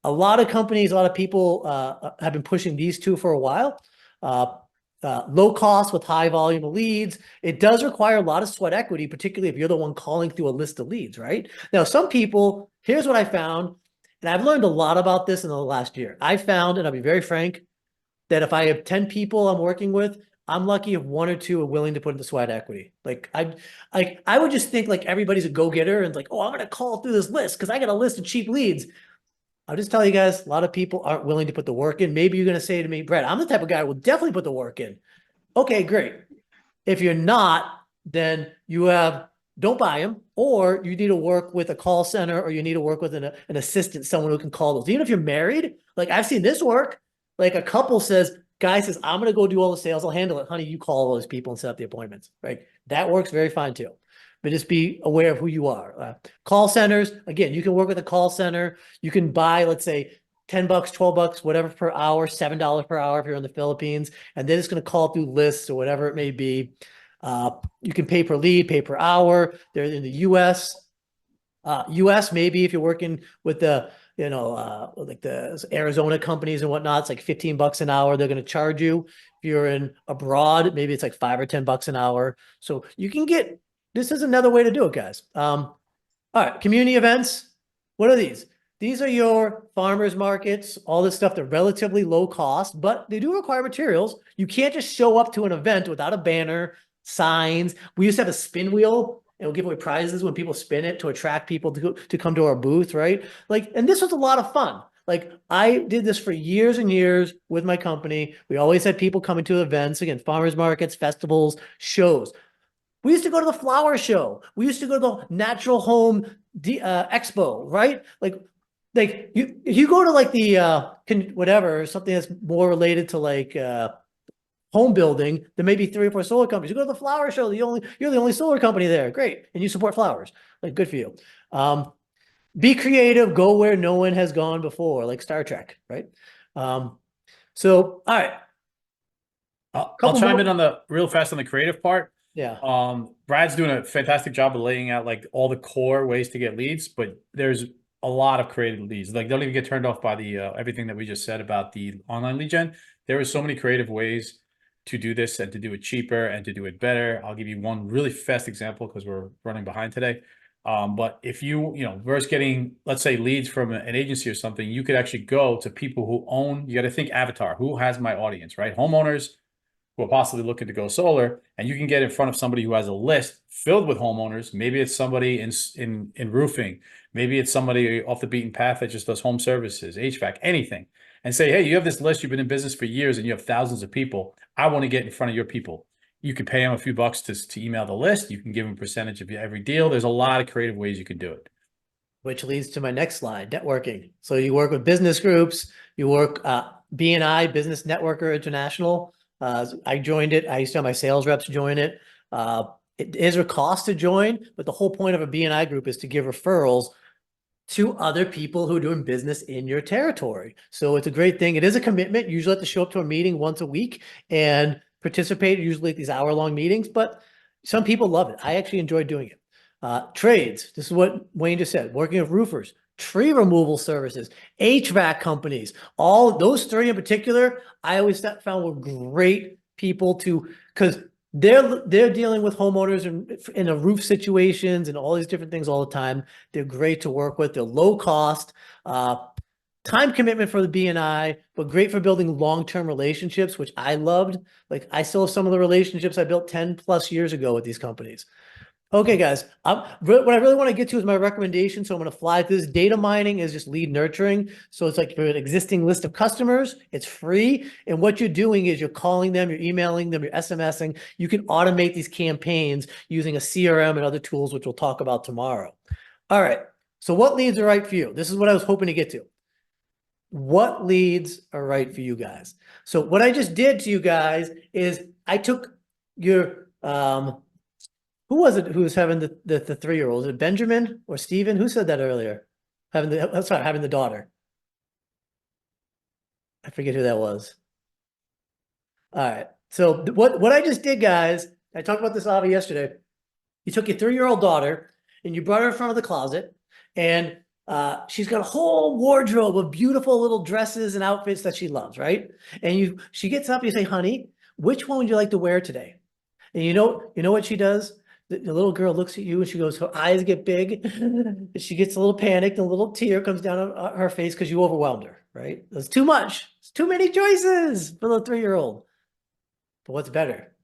A lot of companies, a lot of people have been pushing these two for a while. Low cost with high volume of leads. It does require a lot of sweat equity, particularly if you're the one calling through a list of leads, right? Now, some people, here's what I found, and I've learned a lot about this in the last year. I found, and I'll be very frank, that if I have 10 people I'm working with, I'm lucky if one or two are willing to put in the sweat equity. Like I would just think like everybody's a go-getter and like, oh, I'm going to call through this list because I got a list of cheap leads. I'll just tell you guys, a lot of people aren't willing to put the work in. Maybe you're going to say to me, Brett, I'm the type of guy who will definitely put the work in. Okay, great. If you're not, then don't buy them, or you need to work with a call center, or you need to work with an assistant, someone who can call those. Even if you're married, like I've seen this work. Like a couple says, guy says, I'm going to go do all the sales. I'll handle it. Honey, you call all those people and set up the appointments, right? That works very fine too. But just be aware of who you are. Call centers, again, you can work with a call center. You can buy, let's say, $10, $12, whatever per hour, $7 per hour if you're in the Philippines, and then it's going to call through lists or whatever it may be. You can pay per lead, pay per hour. They're in the US. US, maybe if you're working with the, like the Arizona companies and whatnot, it's like $15 an hour. They're going to charge you. If you're in abroad, maybe it's like $5 or $10 an hour. So you can get, this is another way to do it, guys. All right, community events. What are these? These are your farmers markets, all this stuff. They're relatively low cost, but they do require materials. You can't just show up to an event without a banner, signs. We used to have a spin wheel and we'll give away prizes when people spin it to attract people to come to our booth, right? Like, and this was a lot of fun. Like I did this for years and years with my company. We always had people coming to events, again, farmers markets, festivals, shows. We used to go to the flower show. We used to go to the natural home expo, right? Like you go to like the whatever, something that's more related to like home building, there may be 3 or 4 solar companies. You go to the flower show, you're the only solar company there. Great. And you support flowers. Like good for you. Be creative, go where no one has gone before, like Star Trek, right? So all right. I'll chime in on the real fast on the creative part. Yeah. Brad's doing a fantastic job of laying out like all the core ways to get leads, but there's a lot of creative leads. Like don't even get turned off by the everything that we just said about the online lead gen. There are so many creative ways to do this and to do it cheaper and to do it better. I'll give you one really fast example because we're running behind today. But if versus getting, let's say, leads from an agency or something, you could actually go to people who own, you got to think avatar, who has my audience, right? Homeowners who are possibly looking to go solar, and you can get in front of somebody who has a list filled with homeowners. Maybe it's somebody in roofing, maybe it's somebody off the beaten path that just does home services, HVAC, anything, and say, hey, you have this list, you've been in business for years and you have thousands of people. I want to get in front of your people. You can pay them a few bucks to email the list. You can give them a percentage of every deal. There's a lot of creative ways you can do it. Which leads to my next slide, networking. So you work with business groups, you work BNI, Business Networker International. I joined it. I used to have my sales reps join it. It is a cost to join, but the whole point of a BNI group is to give referrals to other people who are doing business in your territory. So it's a great thing. It is a commitment. You usually have to show up to a meeting once a week and participate, usually at these hour-long meetings, but some people love it. I actually enjoy doing it. Trades, this is what Wayne just said, working with roofers, tree removal services, HVAC companies, all those three in particular, I always found were great people because they're dealing with homeowners in a roof situations and all these different things all the time. They're great to work with. They're low cost, time commitment for the BNI, but great for building long-term relationships, which I loved. Like I still have some of the relationships I built 10 plus years ago with these companies. Okay, guys, what I really want to get to is my recommendation. So I'm going to fly through this. Data mining is just lead nurturing. So it's like for an existing list of customers, it's free. And what you're doing is you're calling them, you're emailing them, you're SMSing. You can automate these campaigns using a CRM and other tools, which we'll talk about tomorrow. All right. So what leads are right for you? This is what I was hoping to get to. What leads are right for you guys? So what I just did to you guys is I took your, who was it who was having the 3-year-old? Is it Benjamin or Steven? Who said that earlier? Having the daughter. I forget who that was. All right. So what I just did, guys, I talked about this Avi yesterday. You took your 3-year-old daughter and you brought her in front of the closet, and she's got a whole wardrobe of beautiful little dresses and outfits that she loves, right? And she gets up, you say, honey, which one would you like to wear today? And you know what she does? The little girl looks at you and she goes, her eyes get big. She gets a little panicked and a little tear comes down her face because you overwhelmed her, right? It's too much. It's too many choices for the 3-year-old. But what's better?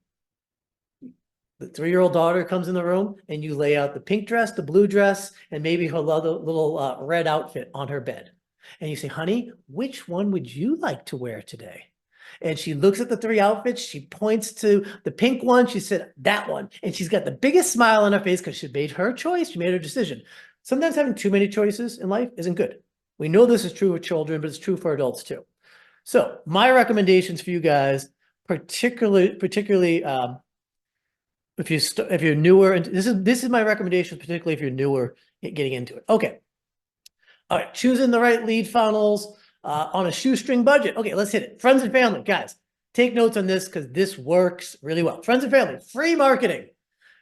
The 3-year-old daughter comes in the room and you lay out the pink dress, the blue dress, and maybe her little red outfit on her bed. And you say, honey, which one would you like to wear today? And she looks at the 3 outfits. She points to the pink one. She said, that one. And she's got the biggest smile on her face because she made her choice. She made her decision. Sometimes having too many choices in life isn't good. We know this is true with children, but it's true for adults too. So my recommendations for you guys, particularly if you're newer, and this is my recommendation, particularly if you're newer getting into it. Okay. All right. Choosing the right lead funnels. On a shoestring budget. Okay, let's hit it. Friends and family, guys, take notes on this because this works really well. Friends and family, free marketing.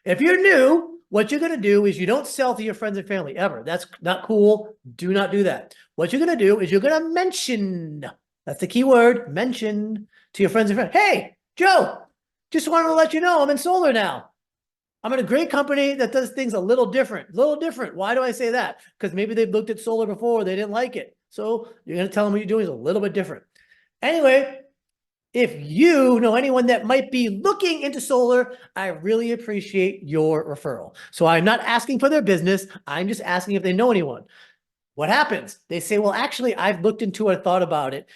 If you're new, what you're going to do is you don't sell to your friends and family ever. That's not cool. Do not do that. What you're going to do is you're going to mention, that's the key word, mention to your friends and family. Hey, Joe, just wanted to let you know I'm in solar now. I'm in a great company that does things a little different. Why do I say that? Because maybe they've looked at solar before, they didn't like it. So you're going to tell them what you're doing is a little bit different. Anyway, if you know anyone that might be looking into solar, I really appreciate your referral. So I'm not asking for their business. I'm just asking if they know anyone. What happens? They say, well, actually, I've looked into it, thought about it.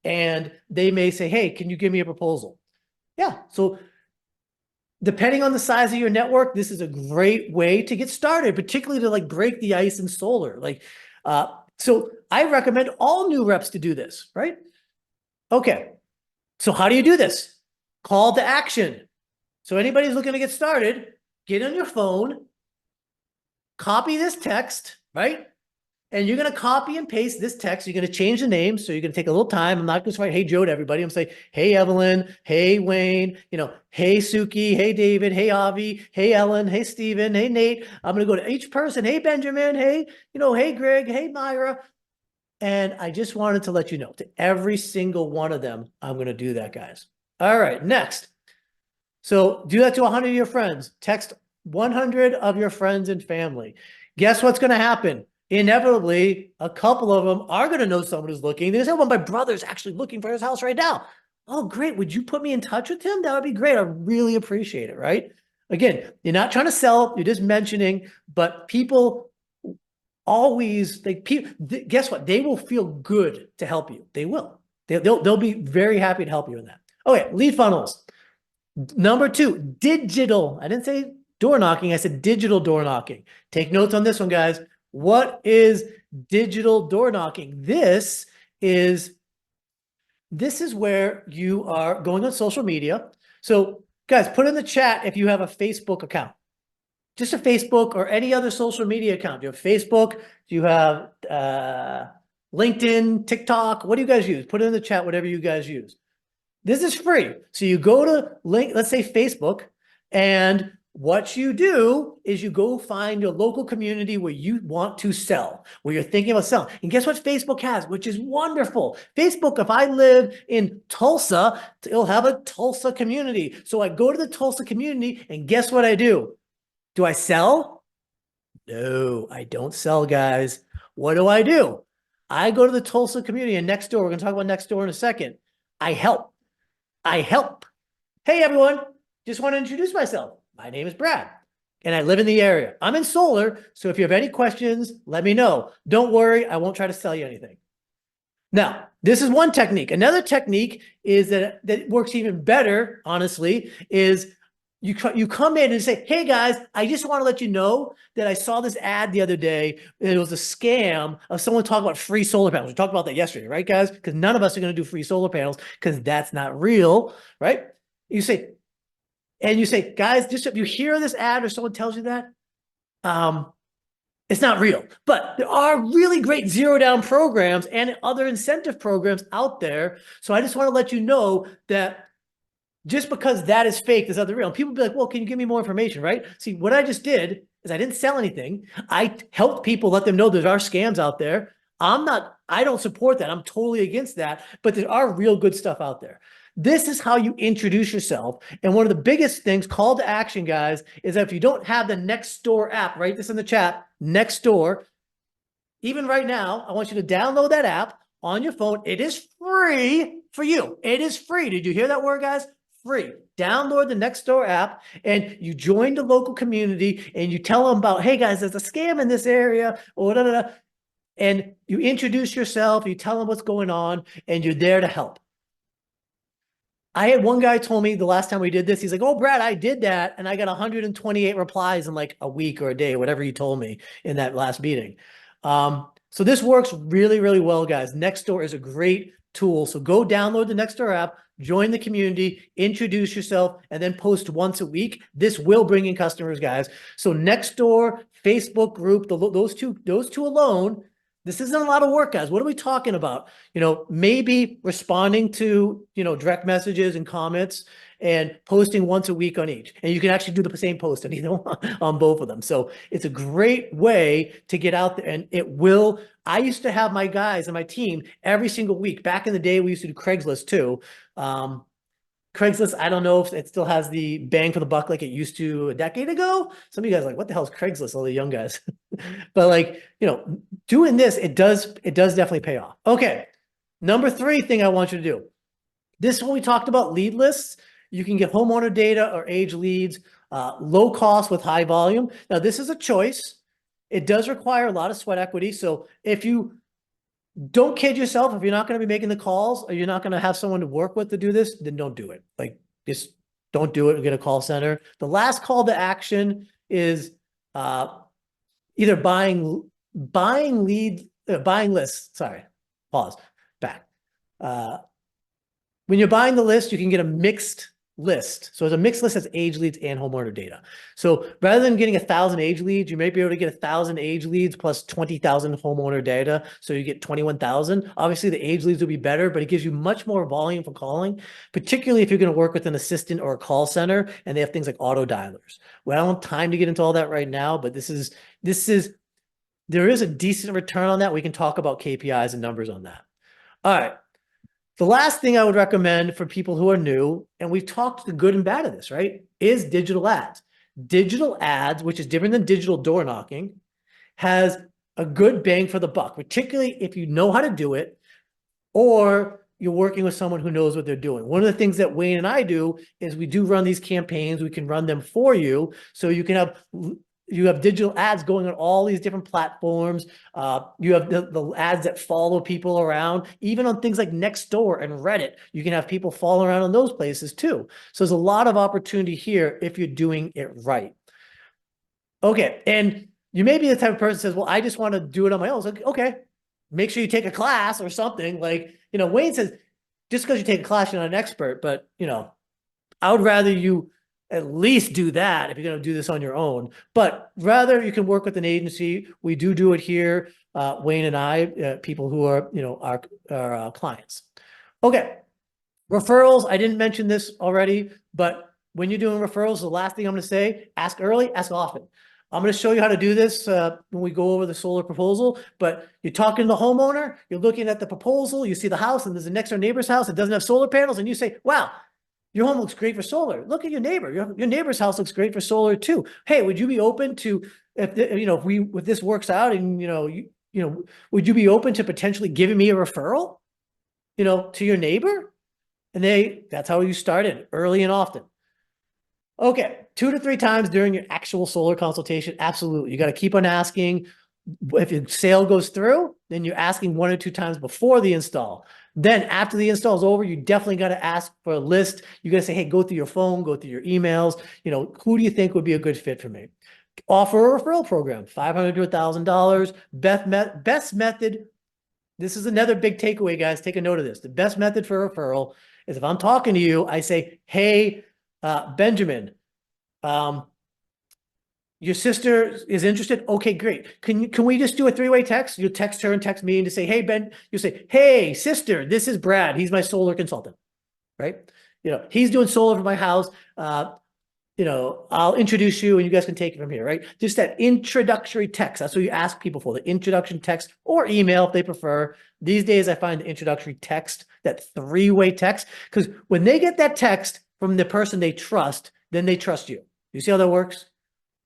And they may say, hey, can you give me a proposal? Yeah. So depending on the size of your network, this is a great way to get started, particularly to like break the ice in solar. So I recommend all new reps to do this, right? Okay. So how do you do this? Call to action. So anybody who's looking to get started, get on your phone, copy this text, right? And you're going to copy and paste this text. You're going to change the name. So you're going to take a little time. I'm not going to write, hey, Joe to everybody. I'm going to say, hey, Evelyn, hey, Wayne, hey, Suki, hey, David, hey, Avi, hey, Ellen, hey, Steven, hey, Nate. I'm going to go to each person. Hey, Benjamin, hey, hey, Greg, hey, Myra. And I just wanted to let you know, to every single one of them, I'm going to do that, guys. All right, next. So do that to 100 of your friends. Text 100 of your friends and family. Guess what's going to happen? Inevitably, a couple of them are going to know someone who's looking. They say, well, my brother's actually looking for his house right now. Oh, great. Would you put me in touch with him? That would be great. I really appreciate it, right? Again, you're not trying to sell, you're just mentioning, but people always, guess what? They will feel good to help you. They will. They'll be very happy to help you in that. Okay, lead funnels. Number 2, digital. I didn't say door knocking, I said digital door knocking. Take notes on this one, guys. What is digital door knocking? This is where you are going on social media. So guys, put in the chat if you have a Facebook account. Just a Facebook or any other social media account. Do you have Facebook? Do you have LinkedIn, TikTok? What do you guys use? Put it in the chat, whatever you guys use. This is free. So you go to let's say Facebook, and what you do is you go find your local community where you want to sell, where you're thinking about selling. And guess what Facebook has, which is wonderful. Facebook, if I live in Tulsa, it'll have a Tulsa community. So I go to the Tulsa community, and guess what I do? Do I sell? No, I don't sell, guys. What do? I go to the Tulsa community, and Nextdoor, we're going to talk about Nextdoor in a second. I help. Hey, everyone, just want to introduce myself. My name is Brad, and I live in the area. I'm in solar, so if you have any questions, let me know. Don't worry, I won't try to sell you anything. Now, this is one technique. Another technique is that works even better, honestly, is you come in and say, hey guys, I just want to let you know that I saw this ad the other day. And it was a scam of someone talking about free solar panels. We talked about that yesterday, right, guys? Because none of us are going to do free solar panels because that's not real, right? You say, guys, just if you hear this ad or someone tells you that, it's not real. But there are really great zero down programs and other incentive programs out there. So I just want to let you know that just because that is fake, there's other real. And people be like, well, can you give me more information, right? See, what I just did is I didn't sell anything. I helped people, let them know there are scams out there. I don't support that. I'm totally against that, but there are real good stuff out there. This is how you introduce yourself. And one of the biggest things, call to action, guys, is that if you don't have the Nextdoor app, write this in the chat, Nextdoor, even right now, I want you to download that app on your phone. It is free for you. It is free. Did you hear that word, guys? Free. Download the Nextdoor app, and you join the local community, and you tell them about, hey guys, there's a scam in this area, or da, da, da. And you introduce yourself, you tell them what's going on, and you're there to help. I had one guy told me the last time we did this, he's like, oh, Brad, I did that, and I got 128 replies in like a week or a day, whatever he told me in that last meeting. So this works really, really well, guys. Nextdoor is a great tool. So go download the Nextdoor app, join the community, introduce yourself, and then post once a week. This will bring in customers, guys. So Nextdoor, Facebook group, those two alone, this isn't a lot of work, guys. What are we talking about? Maybe responding to, direct messages and comments and posting once a week on each. And you can actually do the same post on either one, on both of them. So it's a great way to get out there, and I used to have my guys and my team every single week. Back in the day, we used to do Craigslist too. Craigslist, I don't know if it still has the bang for the buck like it used to a decade ago. Some of you guys are like, what the hell is Craigslist? All the young guys. But doing this, it does definitely pay off. Okay. Number 3 thing I want you to do. This is when we talked about lead lists. You can get homeowner data or age leads, low cost with high volume. Now, this is a choice. It does require a lot of sweat equity. So if you don't kid yourself, if you're not going to be making the calls or you're not going to have someone to work with to do this, then don't do it. Just don't do it and get a call center. The last call to action is either buying lists. Sorry, pause, back. When you're buying the list, you can get a mixed list. So it's a mixed list that's age leads and homeowner data. So rather than getting 1,000 age leads, you may be able to get 1,000 age leads plus 20,000 homeowner data. So you get 21,000. Obviously the age leads will be better, but it gives you much more volume for calling, particularly if you're going to work with an assistant or a call center and they have things like auto dialers. Well, I don't have time to get into all that right now, but there is a decent return on that. We can talk about KPIs and numbers on that. All right. The last thing I would recommend for people who are new, and we've talked the good and bad of this, right, is digital ads. Digital ads, which is different than digital door knocking, has a good bang for the buck, particularly if you know how to do it, or you're working with someone who knows what they're doing. One of the things that Wayne and I do is we do run these campaigns. We can run them for you. So you can have digital ads going on all these different platforms. You have the ads that follow people around, even on things like Nextdoor and Reddit. You can have people follow around on those places too. So there's a lot of opportunity here if you're doing it right. Okay. And you may be the type of person that says, well, I just want to do it on my own. It's like, okay, make sure you take a class or something. Like, Wayne says, just because you take a class, you're not an expert, but I would rather you at least do that if you're going to do this on your own, but rather you can work with an agency. We do it here. Wayne and I, people who are, our clients. Okay. Referrals. I didn't mention this already, but when you're doing referrals, the last thing I'm going to say, ask early, ask often. I'm going to show you how to do this when we go over the solar proposal, but you're talking to the homeowner, you're looking at the proposal, you see the house and there's a next door neighbor's house that doesn't have solar panels, and you say, wow, your home looks great for solar. Look at your neighbor. Your neighbor's house looks great for solar too. Hey, would you be open to, if this works out and, would you be open to potentially giving me a referral, to your neighbor? And that's how you started, early and often. Okay, 2 to 3 times during your actual solar consultation. Absolutely. You got to keep on asking. If your sale goes through, then you're asking 1 or 2 times before the install. Then after the install is over, you definitely got to ask for a list. You got to say, hey, go through your phone, go through your emails. Who do you think would be a good fit for me? Offer a referral program, $500 to $1,000. Best method. This is another big takeaway, guys. Take a note of this. The best method for a referral is if I'm talking to you, I say, hey, Benjamin, your sister is interested. Okay, great. Can we just do a 3-way text? You text her and text me and to say, hey, Ben, you say, hey, sister, this is Brad. He's my solar consultant, right? He's doing solar for my house. I'll introduce you and you guys can take it from here, right? Just that introductory text. That's what you ask people for, the introduction text or email if they prefer. These days, I find the introductory text, that 3-way text, because when they get that text from the person they trust, then they trust you. You see how that works?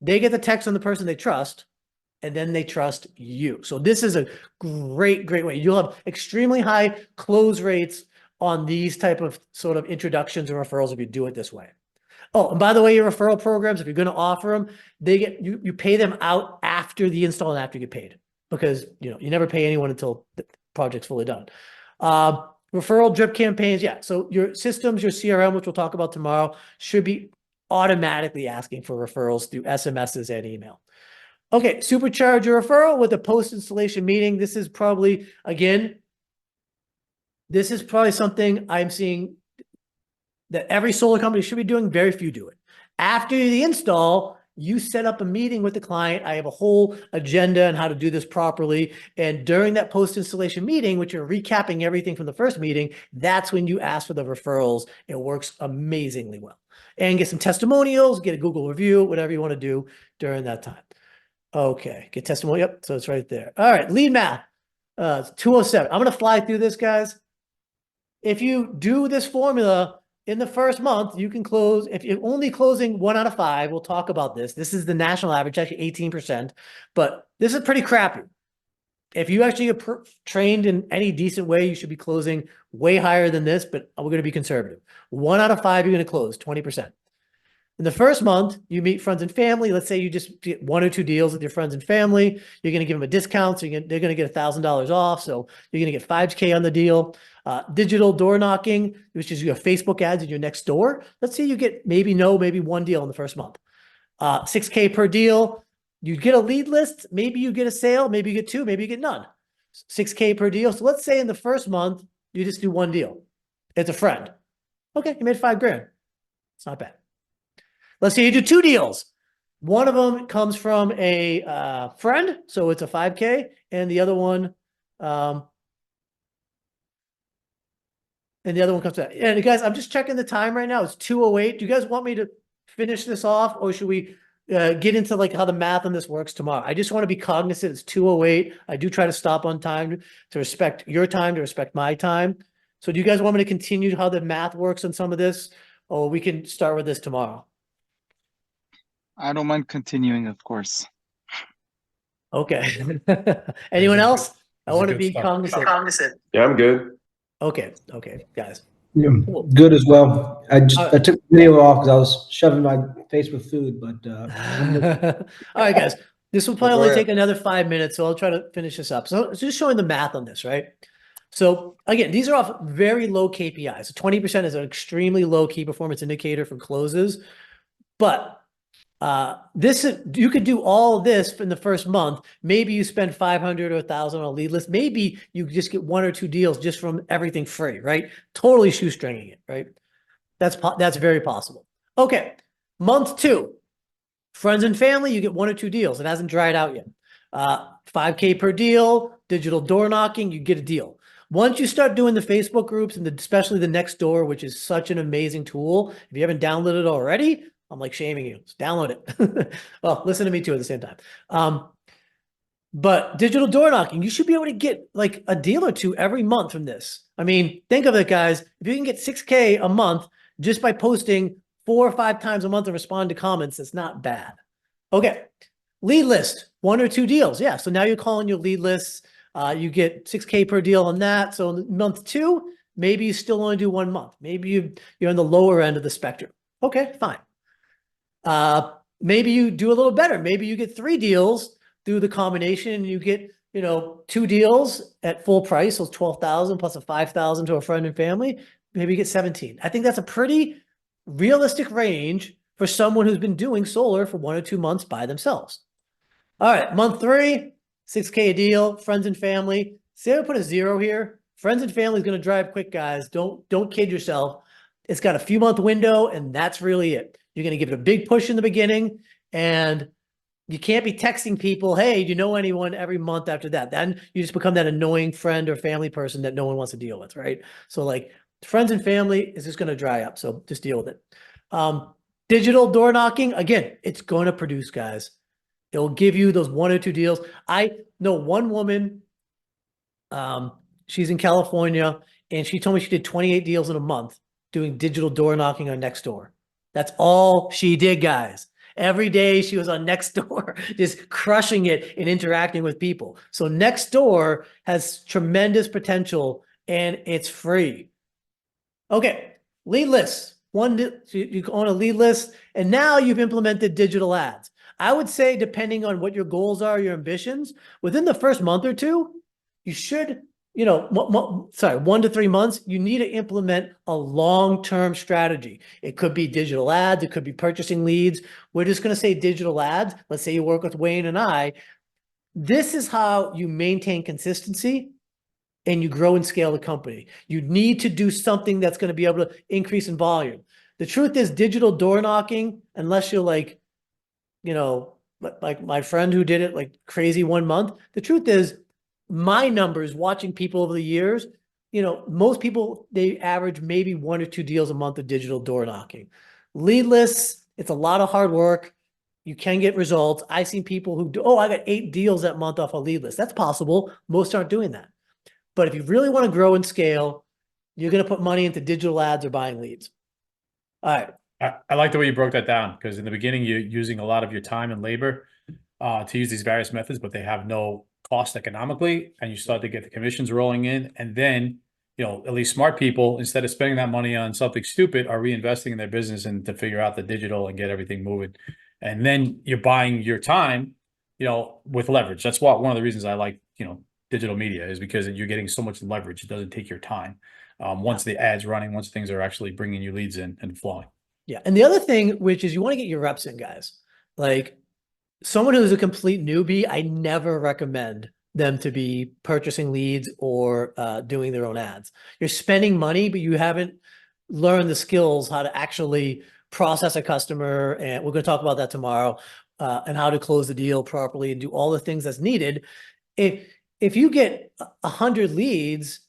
They get the text from the person they trust, and then they trust you. So this is a great way. You'll have extremely high close rates on these type of sort of introductions and referrals if you do it this way. Oh, and by the way, your referral programs, if you're going to offer them, you pay them out after the install and after you get paid, because you never pay anyone until the project's fully done. Referral drip campaigns, yeah. So your systems, your CRM, which we'll talk about tomorrow, should be automatically asking for referrals through SMSs and email. Okay, supercharge your referral with a post-installation meeting. This is probably something I'm seeing that every solar company should be doing. Very few do it. After the install, you set up a meeting with the client. I have a whole agenda on how to do this properly. And during that post-installation meeting, which you're recapping everything from the first meeting, that's when you ask for the referrals. It works amazingly well. And get some testimonials, get a Google review, whatever you want to do during that time. Okay, get testimonial. Yep, so it's right there. All right, lead math. 207. I'm going to fly through this, guys. If you do this formula in the first month, you can close. If you're only closing 1 out of 5, we'll talk about this. This is the national average, actually 18%, but this is pretty crappy. If you actually get trained in any decent way, you should be closing way higher than this, but we're going to be conservative. 1 out of 5, you're going to close 20%. In the first month, you meet friends and family. Let's say you just get 1 or 2 deals with your friends and family. You're going to give them a discount, so they're going to get $1,000 off. So you're going to get $5,000 on the deal. Digital door knocking, which is your Facebook ads in your next door. Let's say you get maybe 1 deal in the first month. $6,000 per deal. You get a lead list. Maybe you get a sale. Maybe you get 2. Maybe you get none. $6,000 per deal. So let's say in the first month, you just do 1 deal. It's a friend. Okay, you made $5,000. It's not bad. Let's say you do 2 deals. One of them comes from a friend, so it's a $5,000, and the other one, comes to that. And guys, I'm just checking the time right now. It's 2:08. Do you guys want me to finish this off, or should we get into like how the math on this works tomorrow? I just want to be cognizant. It's 2:08. I do try to stop on time to respect your time, to respect my time. So do you guys want me to continue how the math works on some of this, or we can start with this tomorrow? I don't mind continuing, of course. Okay. Anyone else? I This is want to good be stuff. cognizant. Yeah, I'm good. Okay, guys. Yeah, Cool. good as well. I Alright. took the video off because I was shoving my face with food, but All right, guys, this will probably Go only ahead. take another 5 minutes, so I'll try to finish this up. So it's just showing the math on this, right? So again, these are off very low KPIs. So 20% is an extremely low key performance indicator for closes, but this is, you could do all of this in the first month. Maybe you spend 500 or 1,000 on a lead list. Maybe you just get 1 or 2 deals just from everything free, right? Totally shoestringing it, right? That's very possible. Okay, month 2, friends and family, you get 1 or 2 deals. It hasn't dried out yet. 5K per deal, digital door knocking, you get a deal. Once you start doing the Facebook groups and especially the Nextdoor, which is such an amazing tool, if you haven't downloaded it already, I'm like shaming you. Just download it. Well, listen to me too at the same time. But digital door knocking, you should be able to get like a deal or 2 every month from this. I mean, think of it, guys. If you can get 6K a month just by posting 4 or 5 times a month and respond to comments, it's not bad. Okay, lead list, 1 or 2 deals. Yeah, so now you're calling your lead lists. You get 6K per deal on that. So in month 2, maybe you still only do 1 month. Maybe you're on the lower end of the spectrum. Okay, fine. Maybe you do a little better. Maybe you get 3 deals through the combination and you get, 2 deals at full price. So 12,000 plus a 5,000 to a friend and family. Maybe you get 17. I think that's a pretty realistic range for someone who's been doing solar for 1 or 2 months by themselves. All right, month 3, 6K a deal, friends and family. Say I put a 0 here. Friends and family is going to drive quick, guys. Don't kid yourself. It's got a few month window and that's really it. You're going to give it a big push in the beginning and you can't be texting people, hey, do you know anyone every month after that? Then you just become that annoying friend or family person that no one wants to deal with, right? So like friends and family is just going to dry up. So just deal with it. Digital door knocking, again, it's going to produce, guys. It'll give you those 1 or 2 deals. I know one woman, she's in California and she told me she did 28 deals in a month doing digital door knocking on Nextdoor. That's all she did, guys. Every day she was on Nextdoor, just crushing it and interacting with people. So Nextdoor has tremendous potential and it's free. Okay, lead lists. You own a lead list and now you've implemented digital ads. I would say, depending on what your goals are, your ambitions, within the first month or 2, you should, 1 to 3 months, you need to implement a long-term strategy. It could be digital ads. It could be purchasing leads. We're just going to say digital ads. Let's say you work with Wayne and I. This is how you maintain consistency and you grow and scale the company. You need to do something that's going to be able to increase in volume. The truth is digital door knocking, unless you're like my friend who did it like crazy 1 month. The truth is my numbers watching people over the years, most people, they average maybe 1 or 2 deals a month of digital door knocking. Lead lists, it's a lot of hard work. You can get results. I've seen people who do, I got 8 deals that month off a lead list. That's possible. Most aren't doing that. But if you really want to grow and scale, you're going to put money into digital ads or buying leads. All right. I like the way you broke that down because in the beginning, you're using a lot of your time and labor to use these various methods, but they have no cost economically. And you start to get the commissions rolling in. And then, at least smart people, instead of spending that money on something stupid, are reinvesting in their business and to figure out the digital and get everything moving. And then you're buying your time, with leverage. That's one of the reasons I like, digital media is because you're getting so much leverage. It doesn't take your time. Once the ad's running, once things are actually bringing you leads in and flowing. Yeah. And the other thing, which is you want to get your reps in, guys. Like someone who's a complete newbie, I never recommend them to be purchasing leads or doing their own ads. You're spending money, but you haven't learned the skills how to actually process a customer. And we're going to talk about that tomorrow and how to close the deal properly and do all the things that's needed. If you get 100 leads,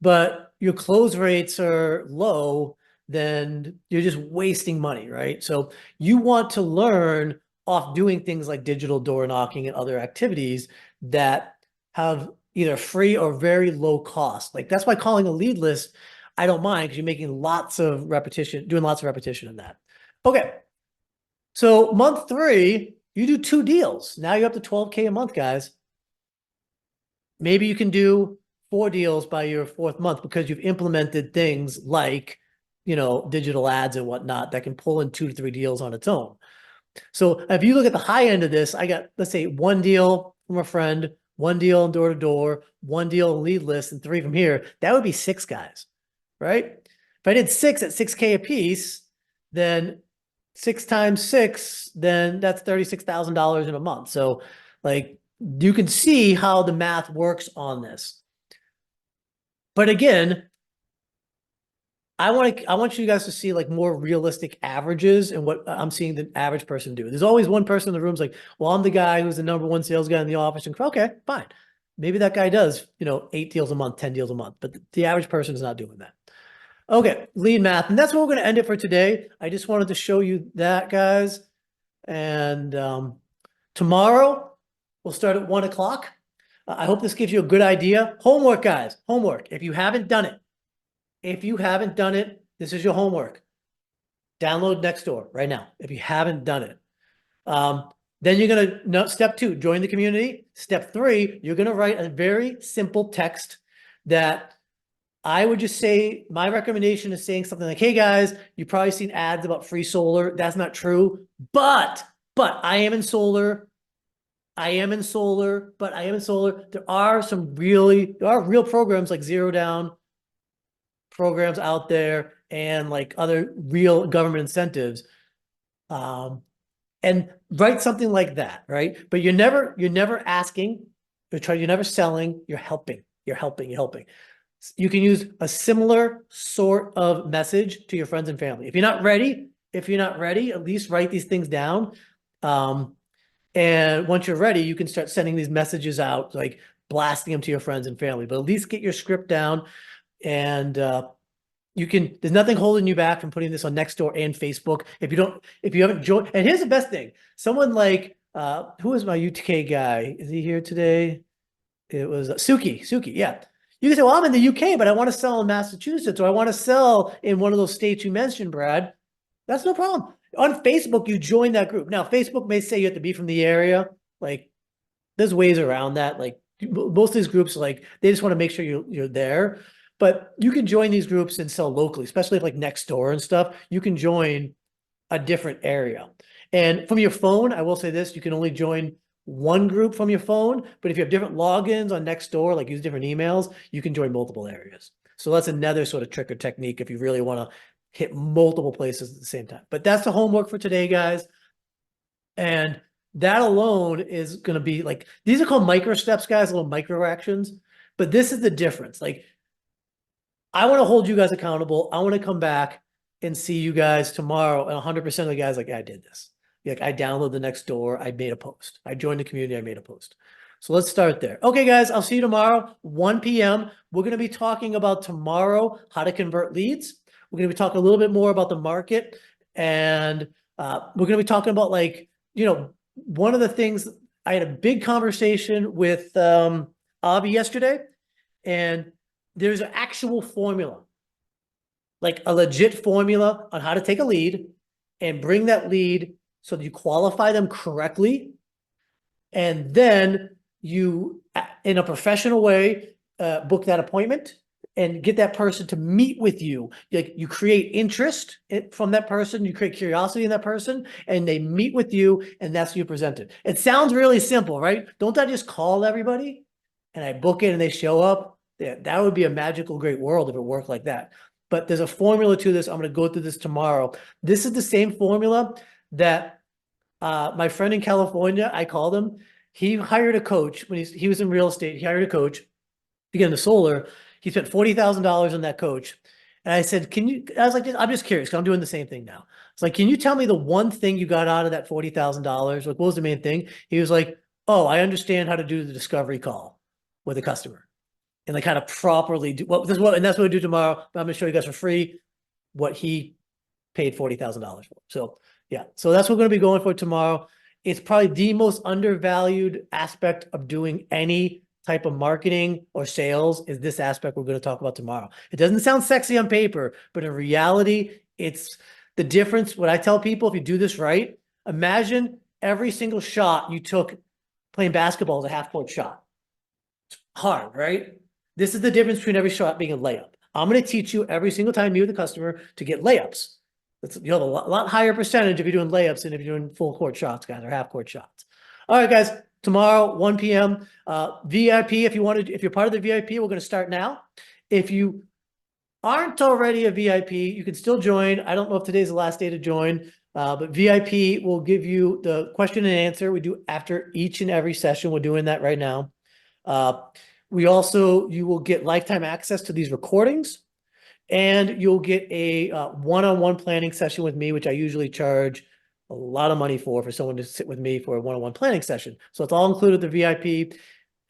but your close rates are low, then you're just wasting money, right? So you want to learn off doing things like digital door knocking and other activities that have either free or very low cost. Like that's why calling a lead list, I don't mind because you're making doing lots of repetition in that. Okay. So month 3, you do 2 deals. Now you're up to 12K a month, guys. Maybe you can do 4 deals by your 4th month because you've implemented things like, digital ads and whatnot that can pull in 2 to 3 deals on its own. So if you look at the high end of this, I got, let's say, 1 deal from a friend, 1 deal door to door, 1 deal in lead list, and 3 from here. That would be 6 guys, right? If I did 6 at $6K a piece, then 6 times 6, then that's $36,000 in a month. So like you can see how the math works on this. But again, I want you guys to see like more realistic averages and what I'm seeing the average person do. There's always one person in the room's like, well, I'm the guy who's the #1 sales guy in the office. And okay, fine. Maybe that guy does, 8 deals a month, 10 deals a month, but the average person is not doing that. Okay, lead math. And that's where we're going to end it for today. I just wanted to show you that, guys. And tomorrow we'll start at 1 o'clock. I hope this gives you a good idea. Homework, guys, homework. If you haven't done it, this is your homework. Download Nextdoor right now if you haven't done it. Then you're going to, step 2, join the community. Step 3, you're going to write a very simple text that I would just say, my recommendation is saying something like, hey guys, you've probably seen ads about free solar. That's not true, but I am in solar. There are real programs like Zero Down programs out there and like other real government incentives. And write something like that, right? But you're never asking, you're never selling, you're helping. You can use a similar sort of message to your friends and family. If you're not ready, at least write these things down. And once you're ready, you can start sending these messages out, like blasting them to your friends and family, but at least get your script down. And there's nothing holding you back from putting this on Nextdoor and Facebook. If you haven't joined, and here's the best thing, someone like, who is my UK guy? Is he here today? It was Suki, yeah. You can say, well, I'm in the UK, but I want to sell in Massachusetts, or I want to sell in one of those states you mentioned, Brad. That's no problem. On Facebook, you join that group. Now, Facebook may say you have to be from the area. Like, there's ways around that. Like, most of these groups, like, they just want to make sure you're there. But you can join these groups and sell locally, especially if like Nextdoor and stuff. You can join a different area. And from your phone, I will say this, you can only join one group from your phone, but if you have different logins on Nextdoor, like use different emails, you can join multiple areas. So that's another sort of trick or technique if you really want to hit multiple places at the same time. But that's the homework for today, guys. And that alone is going to be like, these are called micro steps, guys, little micro actions. But this is the difference. Like, I want to hold you guys accountable. I want to come back and see you guys tomorrow. And 100% of the guys like, I did this. Like, I downloaded the Nextdoor. I made a post. I joined the community. I made a post. So let's start there. Okay, guys, I'll see you tomorrow, 1 p.m. We're going to be talking about tomorrow, how to convert leads. We're going to be talking a little bit more about the market. And we're going to be talking about, like, one of the things, I had a big conversation with Avi yesterday, and there's an actual formula, like a legit formula on how to take a lead and bring that lead so that you qualify them correctly. And then you, in a professional way, book that appointment and get that person to meet with you. Like, you create interest from that person, you create curiosity in that person, and they meet with you, and that's you presented. It sounds really simple, right? Don't I just call everybody and I book it and they show up? Yeah, that would be a magical, great world if it worked like that. But there's a formula to this. I'm going to go through this tomorrow. This is the same formula that my friend in California, I called him. He hired a coach when he was in real estate. He hired a coach to get into solar. He spent $40,000 on that coach. And I said, I was like, I'm just curious, because I'm doing the same thing now. It's like, can you tell me the one thing you got out of that $40,000? Like, what was the main thing? He was like, oh, I understand how to do the discovery call with a customer. And like, how to properly do and that's what we do tomorrow. But I'm going to show you guys for free what he paid $40,000 for. So yeah, so that's what we're going to be going for tomorrow. It's probably the most undervalued aspect of doing any type of marketing or sales is this aspect we're going to talk about tomorrow. It doesn't sound sexy on paper, but in reality, it's the difference. What I tell people, if you do this right, imagine every single shot you took playing basketball is a half-court shot. It's hard, right? This is the difference between every shot being a layup. I'm going to teach you every single time you meet with the customer to get layups. You'll have a lot higher percentage if you're doing layups than if you're doing full court shots, guys, or half court shots. All right, guys, tomorrow, 1 p.m. VIP, if you're part of the VIP, we're going to start now. If you aren't already a VIP, you can still join. I don't know if today's the last day to join, but VIP will give you the question and answer we do after each and every session. We're doing that right now. You will get lifetime access to these recordings, and you'll get a one-on-one planning session with me, which I usually charge a lot of money for someone to sit with me for a one-on-one planning session. So it's all included the VIP.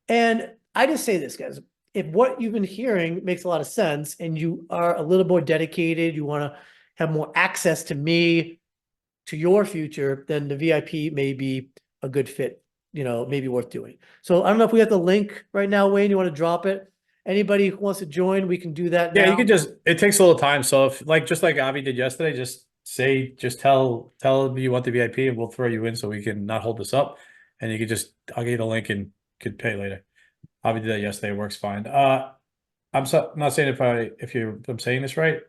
And I just say this, guys, if what you've been hearing makes a lot of sense and you are a little more dedicated, you want to have more access to me, to your future, then the VIP may be a good fit, maybe worth doing. So I don't know if we have the link right now, Wayne, you want to drop it? Anybody who wants to join, we can do that now. Yeah, you can it takes a little time. So if just like Avi did yesterday, just tell you want the VIP and we'll throw you in so we can not hold this up. And you can I'll give you the link and could pay later. Avi did that yesterday, it works fine. I'm not saying if I'm saying this right.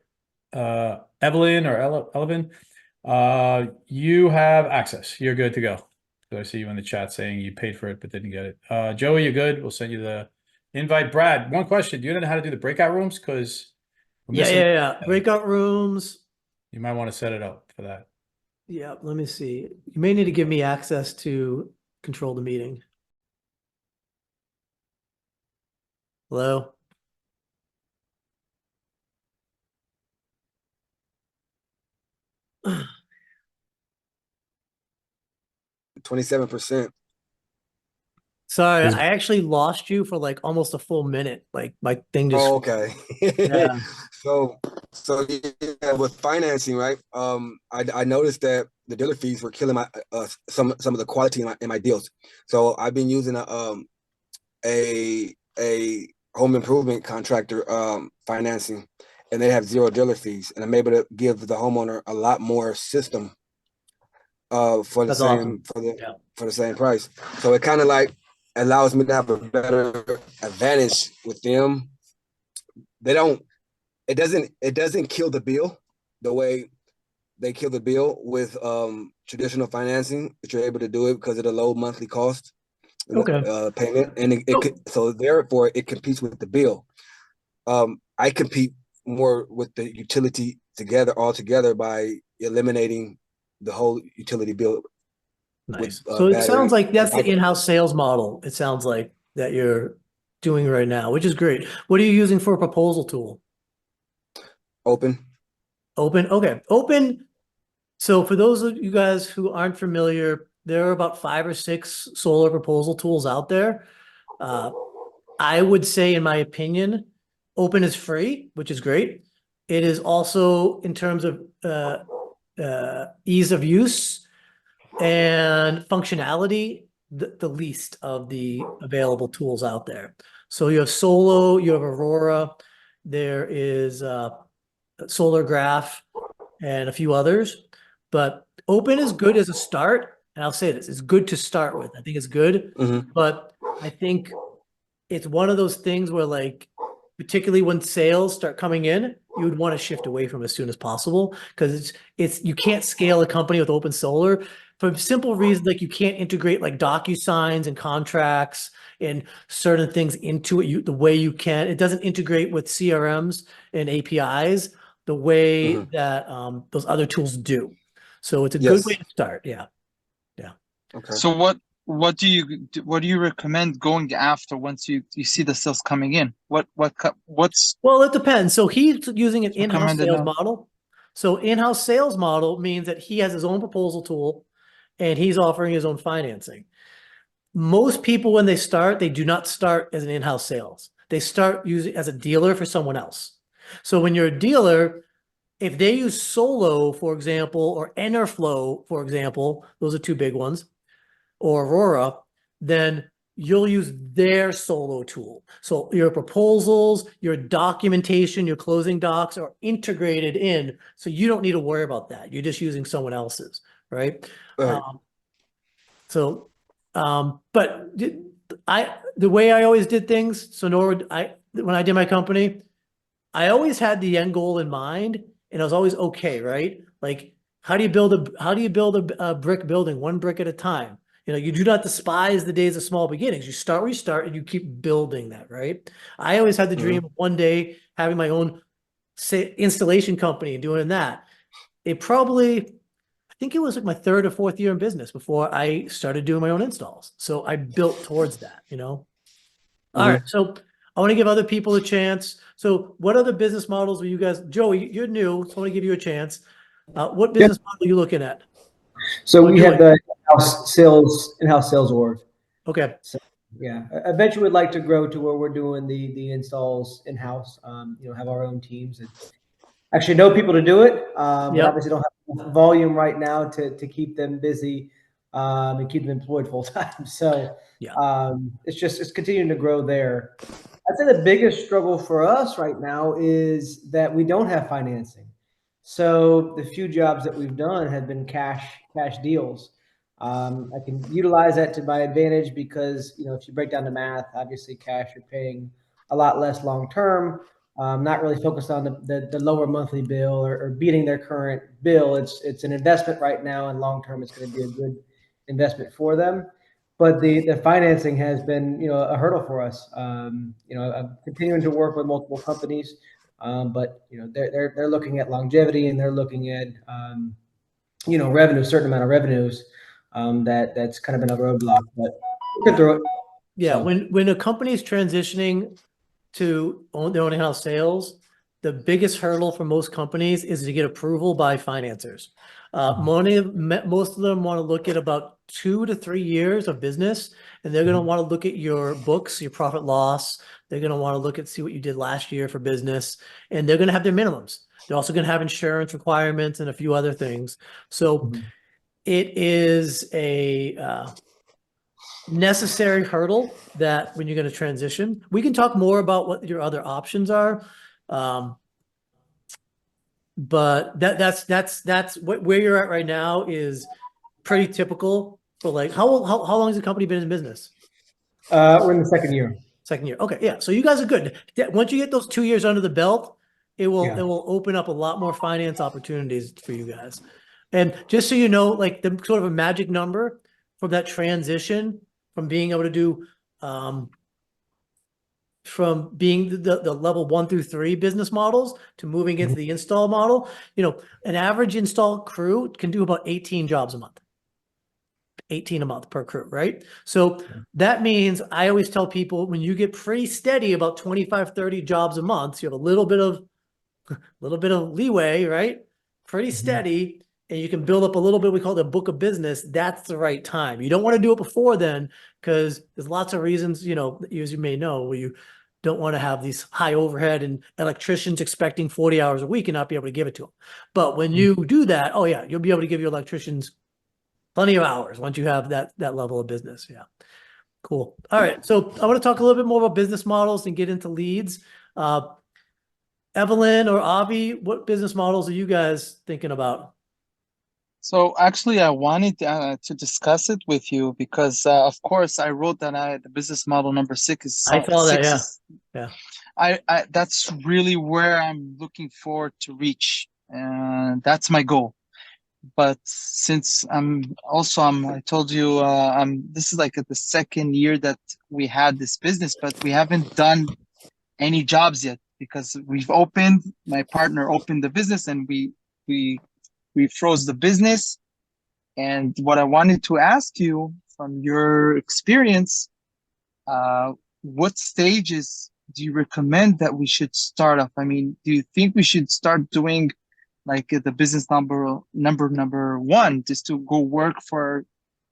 Evelyn or Elevin, you have access. You're good to go. So I see you in the chat saying you paid for it but didn't get it. Joey, you're good. We'll send you the invite. Brad, one question. Do you know how to do the breakout rooms? Because yeah. Breakout rooms. You might want to set it up for that. Yeah, let me see. You may need to give me access to control the meeting. Hello? %27. Sorry, I actually lost you for like almost a full minute. Like my thing just. Oh, okay. Yeah. So yeah, with financing, right? I noticed that the dealer fees were killing my some of the quality in my deals. So I've been using a home improvement contractor financing, and they have 0 dealer fees, and I'm able to give the homeowner a lot more system for the That's same awesome. for the same price. So it kind of like allows me to have a better advantage with them. It doesn't kill the bill the way they kill the bill with traditional financing, but you're able to do it because of the low monthly cost payment, and so therefore it competes with the bill. I compete more with the utility altogether by eliminating the whole utility bill. Nice. With, So it sounds battery. like that's the in-house sales model. It sounds like that you're doing right now, which is great. What are you using for a proposal tool? Open. Okay. Open. So for those of you guys who aren't familiar, there are about 5 or 6 solar proposal tools out there. I would say, in my opinion, Open is free, which is great. It is also, in terms of ease of use and functionality, the least of the available tools out there. So you have Solo, you have Aurora, there is SolarGraph, and a few others. But Open is good as a start. And I'll say this, it's good to start with. I think it's good, but I think it's one of those things where, like, particularly when sales start coming in, you would want to shift away from as soon as possible, because you can't scale a company with Open Solar for simple reasons. Like, you can't integrate like DocuSigns and contracts and certain things into it the way you can. It doesn't integrate with CRMs and APIs the way that those other tools do. So it's a good way to start. Yeah. Okay. So what do you recommend going after once you see the sales coming in? What's Well, it depends. So he's using an in-house recommended sales now? model. So in-house sales model means that he has his own proposal tool and he's offering his own financing. Most people, when they start, they do not start as an in-house sales. They start using as a dealer for someone else. So when you're a dealer, if they use Solo, for example, or Enerflow, for example, those are 2 big ones, or Aurora, then you'll use their Solo tool. So your proposals, your documentation, your closing docs are integrated in, so you don't need to worry about that. You're just using someone else's, right? But the way I always did things, so when I did my company, I always had the end goal in mind, and I was always okay, right? Like, how do you build a brick building, one brick at a time? You know, you do not despise the days of small beginnings. You start where you start, and you keep building that, right? I always had the dream of one day having my own installation company and doing that. I think it was like my 3rd or 4th year in business before I started doing my own installs. So I built towards that, you know? All right. So I want to give other people a chance. So what other business models are you guys, Joey, you're new, so I want to give you a chance. What business model are you looking at? So Or we have doing? the in-house sales org. Okay. So yeah, eventually we'd like to grow to where we're doing the installs in-house, you know, have our own teams and actually know people to do it. But Yep. obviously don't have enough volume right now to keep them busy, and keep them employed full time. So Yeah. it's continuing to grow there. I'd say the biggest struggle for us right now is that we don't have financing. So the few jobs that we've done have been cash deals. I can utilize that to my advantage because, you know, if you break down the math, obviously cash, you're paying a lot less long term. Not really focused on the lower monthly bill or beating their current bill. It's an investment right now, and long term, it's going to be a good investment for them. But the financing has been, you know, a hurdle for us. You know, I'm continuing to work with multiple companies, but you know, they're looking at longevity, and they're looking at you know, revenue, certain amount of revenues. That's kind of been a roadblock, but we'll get through it. Yeah. So. When a company is transitioning to their own in-house sales, the biggest hurdle for most companies is to get approval by financiers. Most of them want to look at about 2 to 3 years of business, and they're going to want to look at your books, your profit loss. They're going to want to look at see what you did last year for business, and they're going to have their minimums. They're also going to have insurance requirements and a few other things. So it is a necessary hurdle that when you're going to transition, we can talk more about what your other options are. But that's where you're at right now is pretty typical for like, how long has the company been in business? We're in the second year. Second year. Okay. Yeah. So you guys are good. Once you get those 2 years under the belt, it will Yeah. open up a lot more finance opportunities for you guys. And just so you know, like the sort of a magic number from that transition from being able to do, from being the level 1 through 3 business models to moving into the install model, you know, an average install crew can do about 18 jobs a month. 18 a month per crew, right? So that means I always tell people when you get pretty steady about 25, 30 jobs a month, so you have a little bit of leeway, right? Pretty steady, and you can build up a little bit, we call it a book of business. That's the right time. You don't want to do it before then, because there's lots of reasons, you know, as you may know, where you don't want to have these high overhead and electricians expecting 40 hours a week and not be able to give it to them. But when you do that, oh yeah, you'll be able to give your electricians plenty of hours once you have that level of business. Yeah. Cool. All right. So I want to talk a little bit more about business models and get into leads. Evelyn or Avi, what business models are you guys thinking about? So actually, I wanted to discuss it with you because, of course, I wrote that the business model number 6 is. I saw that. Yeah. Is, Yeah. I that's really where I'm looking forward to reach, and that's my goal. But since I told you, this is like the second year that we had this business, but we haven't done any jobs yet because my partner opened the business, and we froze the business. And what I wanted to ask you from your experience, what stages do you recommend that we should start off? I mean, do you think we should start doing like the business number 1, just to go work for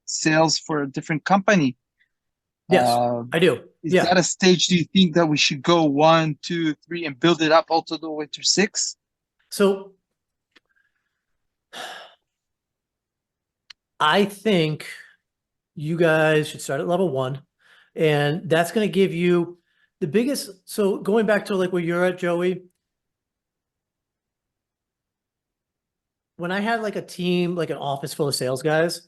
sales for a different company? Yes, I do. Is Yeah. that a stage do you think that we should go 1, 2, 3 and build it up all to the way to 6? So I think you guys should start at level 1, and that's going to give you the biggest. So going back to like where you're at, Joey, when I had like a team, like an office full of sales guys,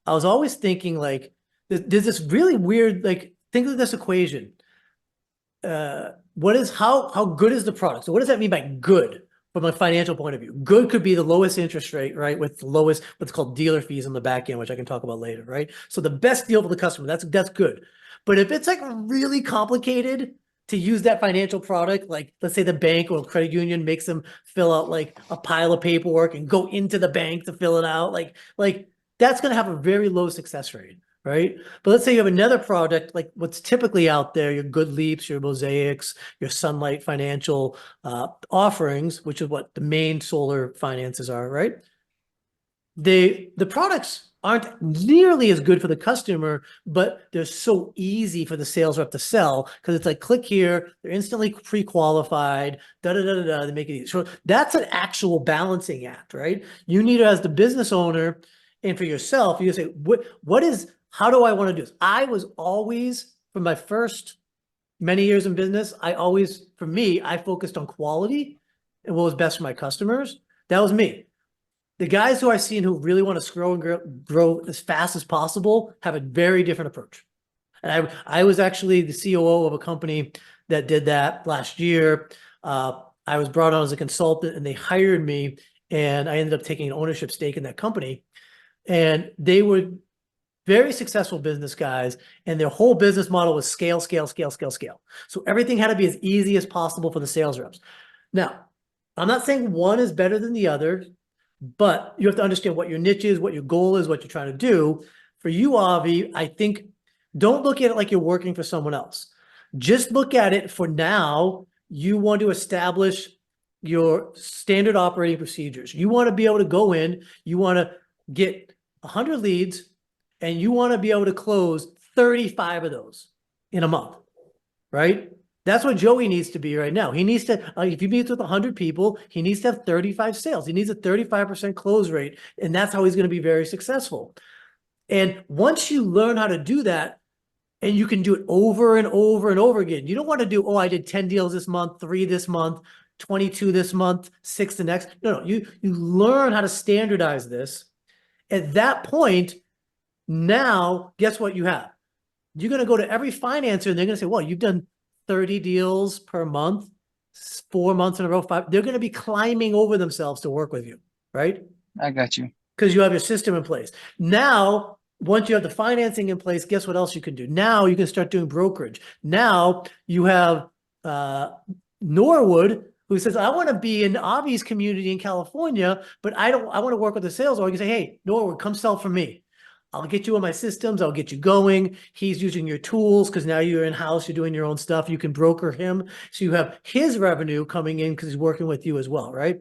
I was always thinking like, there's this really weird, like, think of this equation. how good is the product? So what does that mean by good from a financial point of view? Good could be the lowest interest rate, right? With the lowest, what's called dealer fees on the back end, which I can talk about later, right? So the best deal for the customer, that's good. But if it's like really complicated to use that financial product, like let's say the bank or credit union makes them fill out like a pile of paperwork and go into the bank to fill it out, like that's going to have a very low success rate, right? But let's say you have another product, like what's typically out there, your Good Leaps, your Mosaics, your Sunlight Financial offerings, which is what the main solar finances are, right? The products aren't nearly as good for the customer, but they're so easy for the sales rep to sell because it's like, click here, they're instantly pre-qualified, they make it easy. So that's an actual balancing act, right? You need to, as the business owner and for yourself, you say, how do I want to do this? I was always, from my first many years in business, I focused on quality and what was best for my customers. That was me. The guys who I've seen who really want to grow as fast as possible have a very different approach. And I was actually the COO of a company that did that last year. I was brought on as a consultant and they hired me and I ended up taking an ownership stake in that company. And they were very successful business guys and their whole business model was scale. So everything had to be as easy as possible for the sales reps. Now, I'm not saying one is better than the other, but you have to understand what your niche is, what your goal is, what you're trying to do. For you, Avi, I think don't look at it like you're working for someone else. Just look at it for now. You want to establish your standard operating procedures. You want to be able to go in, you want to get 100 leads, and you want to be able to close 35 of those in a month, right? That's what Joey needs to be right now. He needs to, if he meets with 100 people, he needs to have 35 sales. He needs a 35% close rate, and that's how he's going to be very successful. And once you learn how to do that, and you can do it over and over and over again, you don't want to do, I did 10 deals this month, 3 this month, 22 this month, 6 the next. No, you learn how to standardize this. At that point, now, guess what you have? You're going to go to every financer, and they're going to say, well, you've done 30 deals per month, 4 months in a row, 5. They're going to be climbing over themselves to work with you, right? I got you. Because you have your system in place. Now, once you have the financing in place, guess what else you can do? Now you can start doing brokerage. Now you have Norwood, who says, I want to be in Avi's community in California, but I want to work with the sales org. You say, hey, Norwood, come sell for me. I'll get you in my systems. I'll get you going. He's using your tools because now you're in-house. You're doing your own stuff. You can broker him. So you have his revenue coming in because he's working with you as well, right?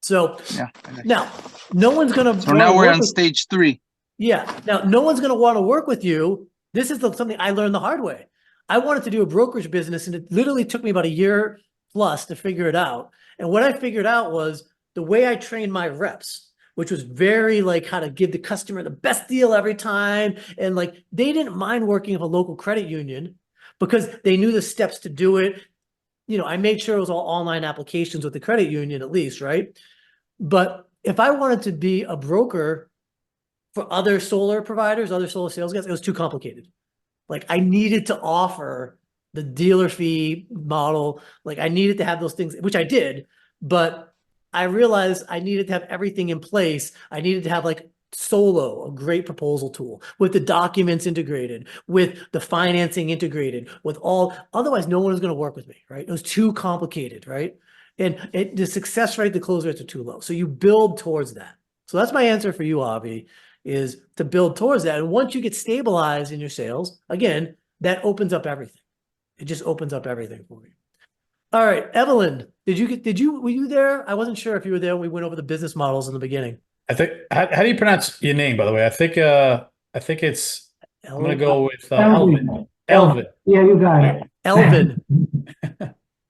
So Yeah. now no one's going to. So now we're on stage 3. Yeah. Now no one's going to want to work with you. This is something I learned the hard way. I wanted to do a brokerage business and it literally took me about a year plus to figure it out. And what I figured out was the way I trained my reps, which was very like how to give the customer the best deal every time. And like, they didn't mind working with a local credit union because they knew the steps to do it. I made sure it was all online applications with the credit union at least, right? But if I wanted to be a broker for other solar providers, other solar sales guys, it was too complicated. Like I needed to offer the dealer fee model. Like I needed to have those things, which I did, but I realized I needed to have everything in place. I needed to have like Solo, a great proposal tool with the documents integrated, with the financing integrated, with otherwise no one was going to work with me, right? It was too complicated, right? And the success rate, the close rates are too low. So you build towards that. So that's my answer for you, Avi, is to build towards that. And once you get stabilized in your sales, again, that opens up everything. It just opens up everything for you. All right, Evelyn, were you there? I wasn't sure if you were there when we went over the business models in the beginning. I think, how do you pronounce your name, by the way? I think it's, I'm going to go with Elvin. Elvin. Yeah, you got it. Elvin.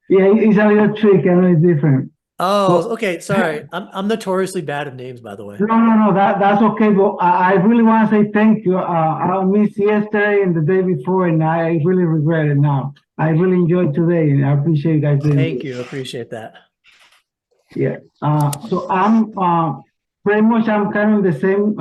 Yeah, it's a little trick. I know it's different. Oh, okay. Sorry. I'm notoriously bad at names, by the way. No, that's okay. But I really want to say thank you. I missed yesterday and the day before, and I really regret it now. I really enjoyed today, and I appreciate you guys doing it. Thank you. Appreciate that. Yeah. So I'm pretty much I'm kind of the same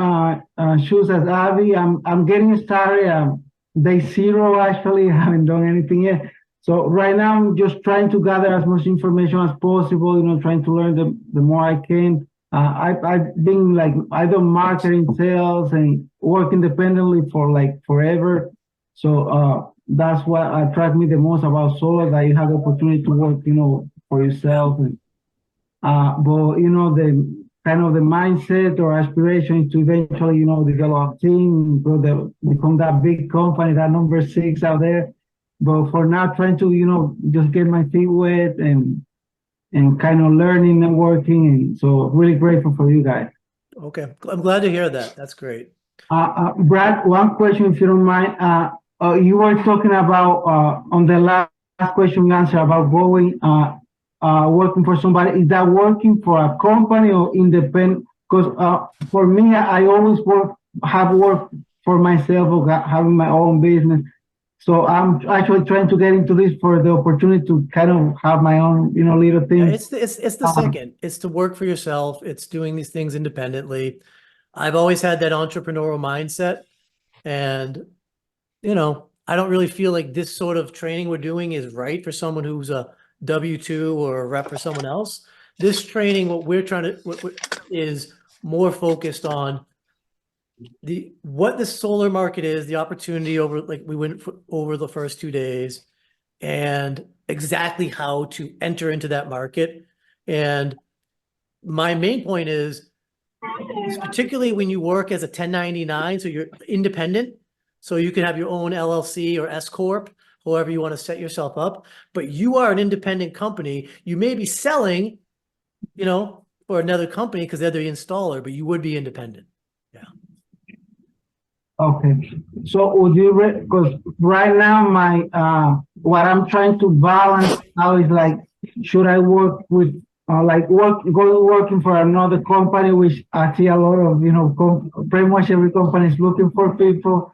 shoes as Avi. I'm getting started. Day 0 actually. I haven't done anything yet. So right now I'm just trying to gather as much information as possible, you know, trying to learn the more I can. I've been like either marketing, sales, and work independently for like forever. So that's what attracts me the most about solar, that you have the opportunity to work, you know, for yourself. And but you know, the kind of the mindset or aspiration is to eventually, you know, develop a team, become that big company, that number 6 out there. But for now, trying to, you know, just get my feet wet and kind of learning and working. And so really grateful for you guys. Okay, I'm glad to hear that. That's great. Brad, one question, if you don't mind. You were talking about on the last question we answered about going working for somebody. Is that working for a company or independent? Because for me, I always have worked for myself or having my own business. So I'm actually trying to get into this for the opportunity to kind of have my own, you know, little thing. It's the second. It's to work for yourself. It's doing these things independently. I've always had that entrepreneurial mindset, and you know, I don't really feel like this sort of training we're doing is right for someone who's a W-2 or a rep for someone else. This training, what we're trying to is more focused on what the solar market is, the opportunity over, like we went over the first 2 days, and exactly how to enter into that market. And my main point is particularly when you work as a 1099, so you're independent, so you can have your own LLC or S Corp, however you want to set yourself up, but you are an independent company. You may be selling, you know, for another company because they're the installer, but you would be independent. Okay. So would you, because right now my, what I'm trying to balance now is like, should I work with, working for another company, which I see a lot of, you know, pretty much every company is looking for people,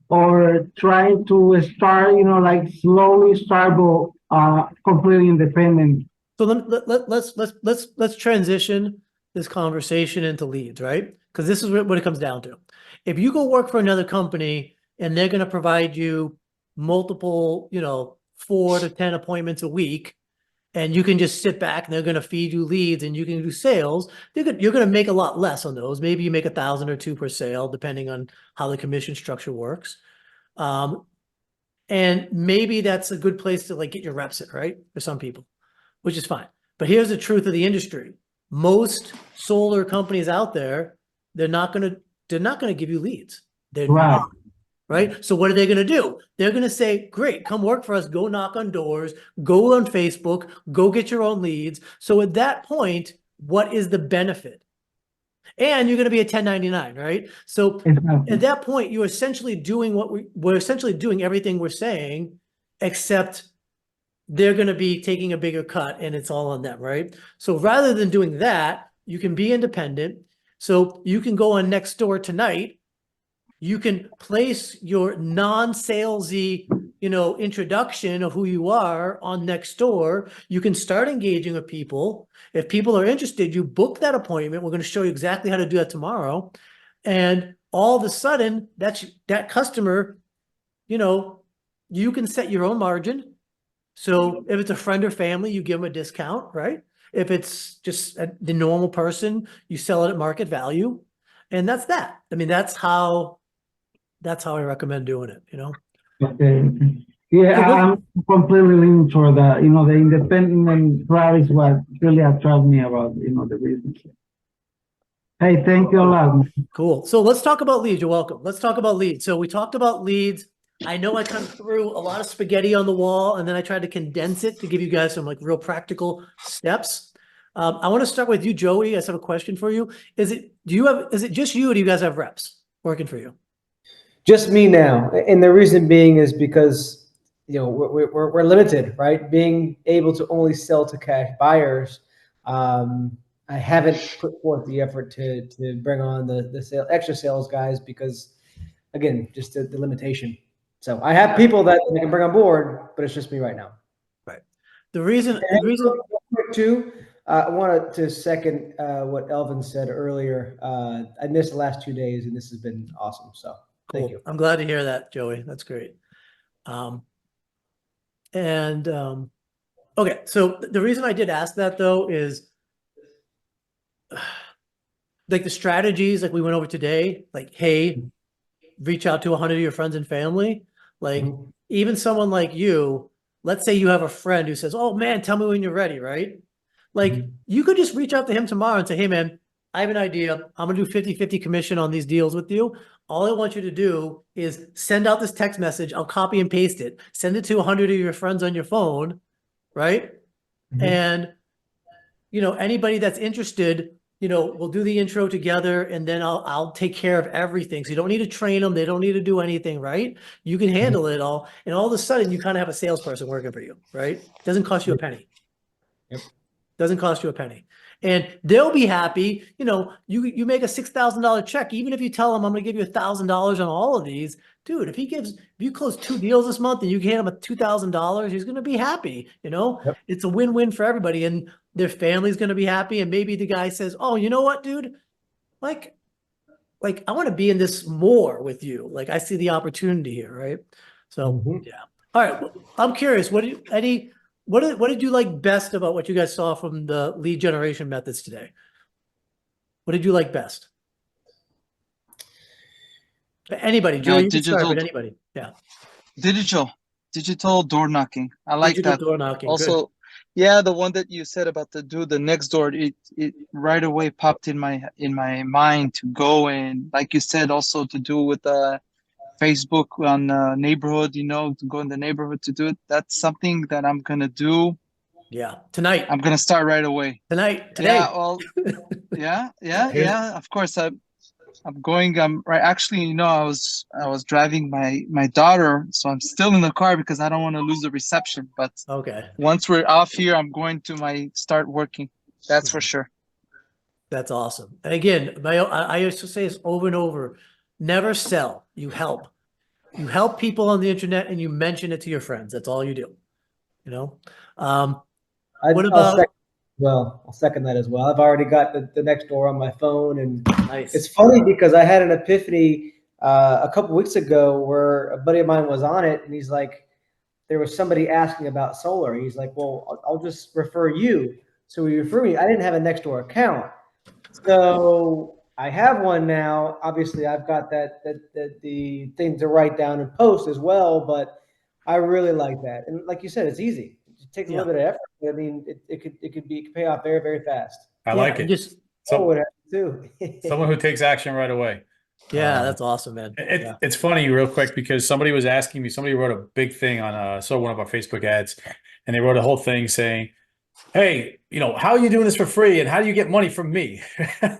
or trying to start, you know, like slowly start, but completely independent. So let's transition this conversation into leads, right? Because this is what it comes down to. If you go work for another company and they're going to provide you multiple, you know, 4 to 10 appointments a week, and you can just sit back and they're going to feed you leads and you can do sales, you're going to make a lot less on those. Maybe you make $1,000 or $2,000 per sale, depending on how the commission structure works. And maybe that's a good place to like get your reps in, right? For some people, which is fine. But here's the truth of the industry. Most solar companies out there, they're not going to give you leads. They're Right. not. Right. So what are they going to do? They're going to say, great, come work for us. Go knock on doors, go on Facebook, go get your own leads. So at that point, what is the benefit? And you're going to be a 1099, right? So Exactly. at that point, you're essentially doing what we're essentially doing everything we're saying, except they're going to be taking a bigger cut and it's all on them, right? So rather than doing that, you can be independent. So you can go on Nextdoor tonight. You can place your non-salesy, you know, introduction of who you are on Nextdoor. You can start engaging with people. If people are interested, you book that appointment. We're going to show you exactly how to do that tomorrow. And all of a sudden, that customer, you know, you can set your own margin. So if it's a friend or family, you give them a discount, right? If it's just the normal person, you sell it at market value. And that's that. I mean, that's how I recommend doing it, you know? Okay. Yeah, I'm completely leaning toward that. You know, the independent drive is what really attracts me about, you know, the business. Hey, thank you a lot. Cool. So let's talk about leads. You're welcome. Let's talk about leads. So we talked about leads. I know I kind of threw a lot of spaghetti on the wall and then I tried to condense it to give you guys some like real practical steps. I want to start with you, Joey. I just have a question for you. Is it just you or do you guys have reps working for you? Just me now, and the reason being is because, you know, we're limited, right? Being able to only sell to cash buyers, I haven't put forth the effort to bring on the extra sales guys because, again, just the limitation. So I have people that I can bring on board, but it's just me right now. Right. The reason too, I wanted to second what Elvin said earlier. I missed the last 2 days, and this has been awesome. So. Cool. Thank you. I'm glad to hear that, Joey. That's great. And okay, so the reason I did ask that though is like the strategies like we went over today, like, hey, reach out to 100 of your friends and family. Like Mhm. even someone like you, let's say you have a friend who says, oh man, tell me when you're ready, right? Like Mhm. you could just reach out to him tomorrow and say, hey man, I have an idea. I'm gonna do 50-50 commission on these deals with you. All I want you to do is send out this text message. I'll copy and paste it. Send it to 100 of your friends on your phone, right? Mhm. And you know, anybody that's interested, you know, we'll do the intro together and then I'll take care of everything. So you don't need to train them. They don't need to do anything, right? You can handle it all. And all of a sudden you kind of have a salesperson working for you, right? Doesn't cost you a penny. Yep. Doesn't cost you a penny. And they'll be happy. You know, you make a $6,000 check, even if you tell them I'm going to give you $1,000 on all of these, dude, if you close 2 deals this month and you hand him a $2,000, he's going to be happy. You know, Yep. it's a win-win for everybody and their family's going to be happy. And maybe the guy says, oh, you know what, dude, like I want to be in this more with you. Like I see the opportunity here. Right. So Mhm. yeah. All right. Well, I'm curious, what did you like best about what you guys saw from the lead generation methods today? What did you like best? Anybody, Joe, you can start, but anybody. Yeah. digital door knocking. I like Digital that. door knocking. Good. Also, yeah, the one that you said about the next door, it right away popped in my mind to go, and like you said, also to do with Facebook on neighborhood, you know, to go in the neighborhood to do it. That's something that I'm gonna do. Yeah. Tonight. I'm gonna start right away. Tonight. Yeah, Today. well, yeah, Here's- of course. I'm going. Right. Actually, you know, I was driving my daughter, so I'm still in the car because I don't want to lose the reception. But Okay. once we're off here, I'm going to start working. That's for sure. That's awesome. And again, I used to say this over and over, never sell, you help. You help people on the internet and you mention it to your friends. That's all you do. You know? What about I'll second that as well. I've already got the next door on my phone, and nice? it's funny because I had an epiphany a couple weeks ago where a buddy of mine was on it, and he's like, there was somebody asking about solar. He's like, well, I'll just refer you. So he referred me. I didn't have a Nextdoor account, so I have one now. Obviously, I've got the thing to write down and post as well, but I really like that. And like you said, it's easy. It takes a little bit of effort. I mean, it could pay off very, very fast. I like it. Just Oh, So it happens too. someone who takes action right away. yeah, that's awesome, man. It's funny real quick because somebody was asking me, somebody wrote a big thing on saw one of our Facebook ads, and they wrote a whole thing saying, hey, you know, how are you doing this for free and how do you get money from me?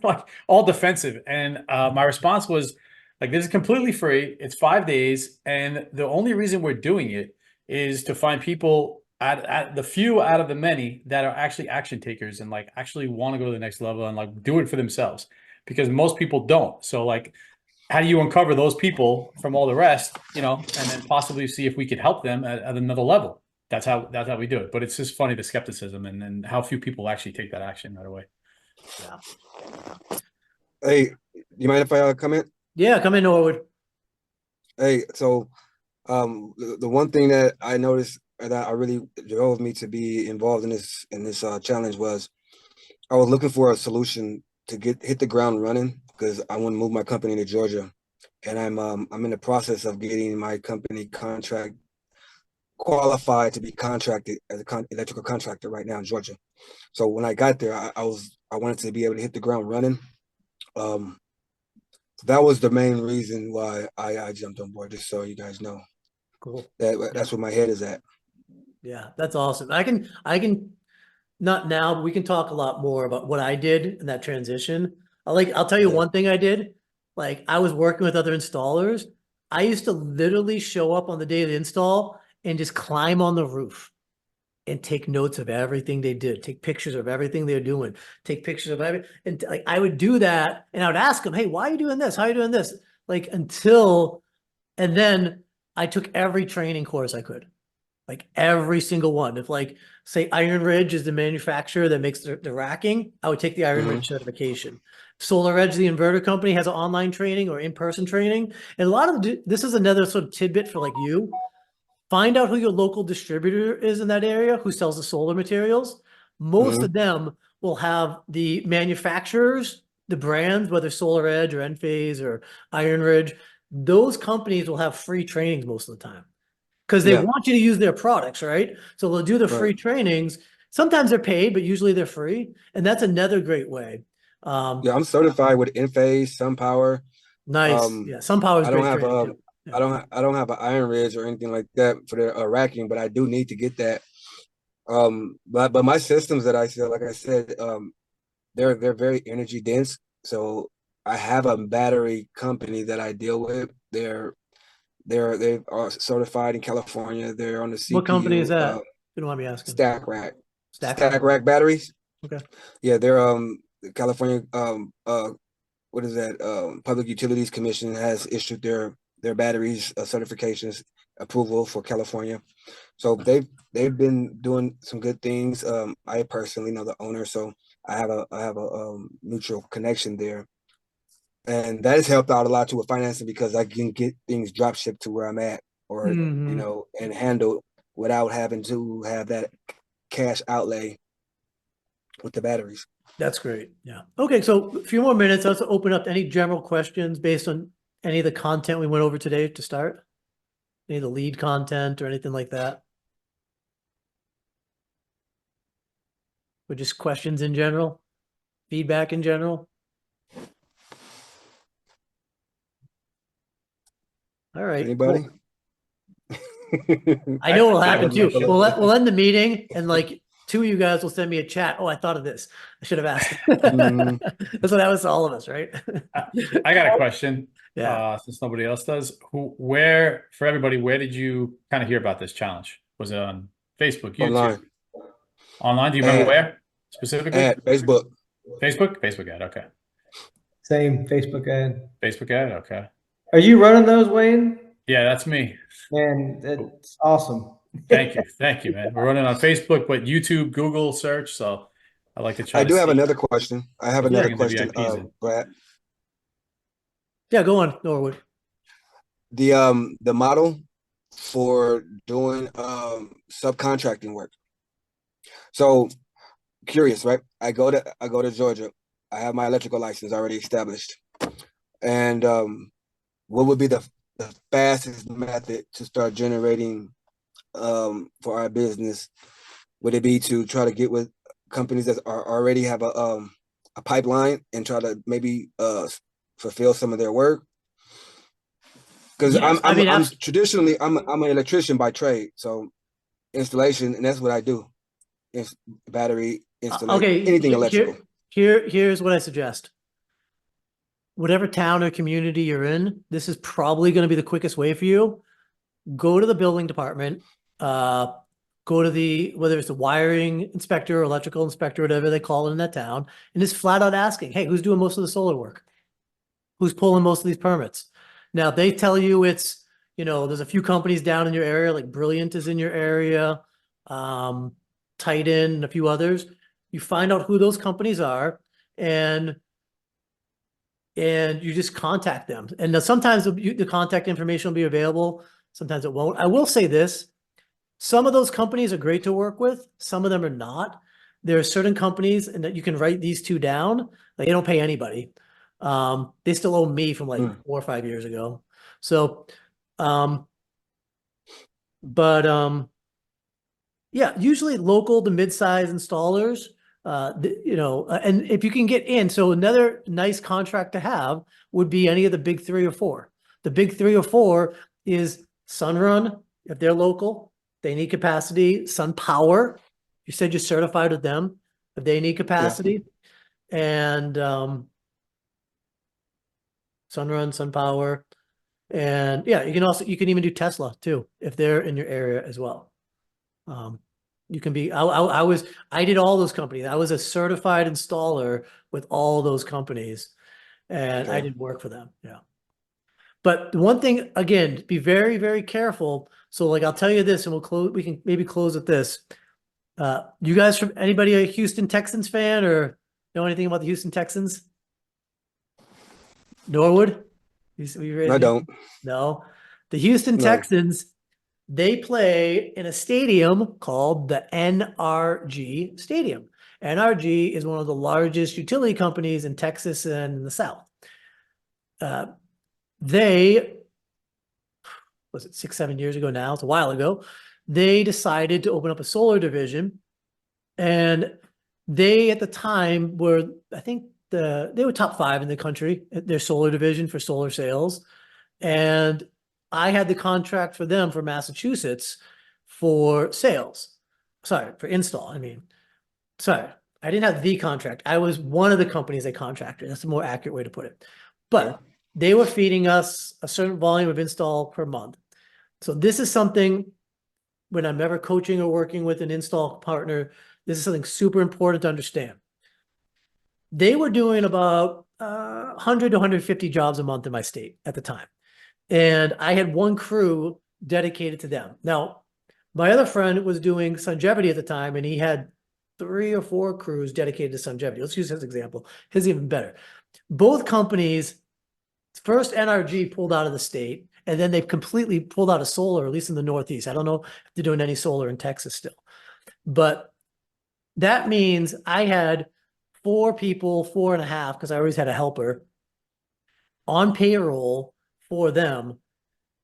Like all defensive. And my response was like, this is completely free. It's 5 days. And the only reason we're doing it is to find people at the few out of the many that are actually action takers and like actually want to go to the next level and like do it for themselves, because most people don't. So like, how do you uncover those people from all the rest, you know, and then possibly see if we could help them at another level? That's how we do it. But it's just funny, the skepticism and how few people actually take that action right away. Hey, you mind if I comment? Yeah, come in, Norwood. Hey, so the one thing that I noticed that I really drove me to be involved in this challenge was I was looking for a solution to hit the ground running, because I want to move my company to Georgia, and I'm in the process of getting my company contract qualified to be contracted as a electrical contractor right now in Georgia. So when I got there, I wanted to be able to hit the ground running. So that was the main reason why I jumped on board, just so you guys know. Cool. That's where my head is at. Yeah, that's awesome. I can not now, but we can talk a lot more about what I did in that transition. I'll tell you one thing I did. Like I was working with other installers. I used to literally show up on the day of the install and just climb on the roof and take notes of everything they did, take pictures of everything they're doing, take pictures of everything. And like, I would do that and I would ask them, hey, why are you doing this? How are you doing this? Like and then I took every training course I could, like every single one. If like, say Iron Ridge is the manufacturer that makes the racking, I would take the Iron Ridge certification. Solar Edge, the inverter company, has an online training or in-person training. And a lot of this is another sort of tidbit for like you. find out who your local distributor is in that area who sells the solar materials. Most Mhm. of them will have the manufacturers, the brands, whether Solar Edge or Enphase or Iron Ridge, those companies will have free trainings most of the time. Because they Yeah. want you to use their products, right? So they'll do the Right. free trainings. Sometimes they're paid, but usually they're free. And that's another great way. Yeah, I'm certified with Enphase, SunPower. Nice. Yeah, SunPower is I don't great have training too. Yeah. I don't have an Iron Ridge or anything like that for the racking, but I do need to get that. But my systems that I sell, like I said, they're very energy dense. So I have a battery company that I deal with. They are certified in California. They're on the What company is CPU that? You don't want me asking. Stack Rack. Stack Stack Rack? Rack batteries. Okay. Yeah, they're California what is that? Public Utilities Commission has issued their batteries certifications approval for California. So they've been doing some good things. I personally know the owner, so I have a mutual connection there, and that has helped out a lot too with financing because I can get things drop shipped to where I'm at, or Mhm. and handle without having to have that cash outlay with the batteries. That's great. Yeah. Okay, so a few more minutes. Let's open up to any general questions based on any of the content we went over today to start. Any of the lead content or anything like that. Or just questions in general, feedback in general. All right. Anybody? cool. I know what'll happen have no too. clue. We'll end the meeting and like two of you guys will send me a chat. Oh, I thought of this. I should have asked. Mhm. That's what happens to all of us, right? I got a question. Yeah. Since nobody else does, where for everybody, where did you kind of hear about this challenge? Was it on Facebook, YouTube, Online online? Do you remember Ad. where specifically? at Facebook. Facebook ad. Okay. Same Facebook ad. Facebook ad. Okay. Are you running those, Wayne? Yeah, that's me. Man, that's awesome. Thank you, man. We're running on Facebook, but YouTube, Google search. So I like to try I to do have see another question. I have if we're another bringing the question, VIPs in. Brad. Yeah, go on, Norwood. The model for doing subcontracting work. So curious, right? I go to Georgia. I have my electrical license already established. And what would be the fastest method to start generating for our business? Would it be to try to get with companies that are already have a pipeline and try to maybe fulfill some of their work? Because Yes, I mean, I'm traditionally I'm an electrician by trade, so installation, and that's what I do. Battery installation, okay. anything electrical. Here's what I suggest. Whatever town or community you're in, this is probably going to be the quickest way for you. Go to the building department, go to whether it's the wiring inspector or electrical inspector, whatever they call it in that town, and just flat out asking, hey, who's doing most of the solar work? Who's pulling most of these permits? Now, if they tell you it's, there's a few companies down in your area, like Brilliant is in your area, Titan and a few others. You find out who those companies are and you just contact them. And sometimes the contact information will be available. Sometimes it won't. I will say this. Some of those companies are great to work with. Some of them are not. There are certain companies and that you can write these two down. Like, they don't pay anybody. They still owe me from like 4 or 5 years ago. So, yeah, usually local to mid-size installers, and if you can get in, so another nice contract to have would be any of the big 3 or 4. The big 3 or 4 is Sunrun, if they're local, they need capacity. SunPower, you said you're certified with them, if they need capacity. And Sunrun, SunPower. And yeah, you can even do Tesla too, if they're in your area as well. You can be, I did all those companies. I was a certified installer with all those companies and I Okay. did work for them. Yeah. But the one thing, again, be very, very careful. So like, I'll tell you this and we can maybe close with this. You guys anybody a Houston Texans fan or know anything about the Houston Texans? Norwood? I don't. No. The Houston No. Texans They play in a stadium called the NRG Stadium. NRG is one of the largest utility companies in Texas and in the South. They, was it 6, 7 years ago now? It's a while ago. They decided to open up a solar division. And they, at the time, were, I think, they were top 5 in the country, their solar division for solar sales. And I had the contract for them for Massachusetts for sales. Sorry, for install. I mean, sorry, I didn't have the contract. I was one of the companies they contracted. That's a more accurate way to put it. But they were feeding us a certain volume of install per month. So this is something, when I'm ever coaching or working with an install partner, this is something super important to understand. They were doing about 100 to 150 jobs a month in my state at the time. And I had one crew dedicated to them. Now, my other friend was doing Sungevity at the time, and he had 3 or 4 crews dedicated to Sungevity. Let's use his example. His even better. Both companies, first NRG pulled out of the state, and then they've completely pulled out of solar, at least in the Northeast. I don't know if they're doing any solar in Texas still. But that means I had 4 people, 4.5, because I always had a helper, on payroll for them.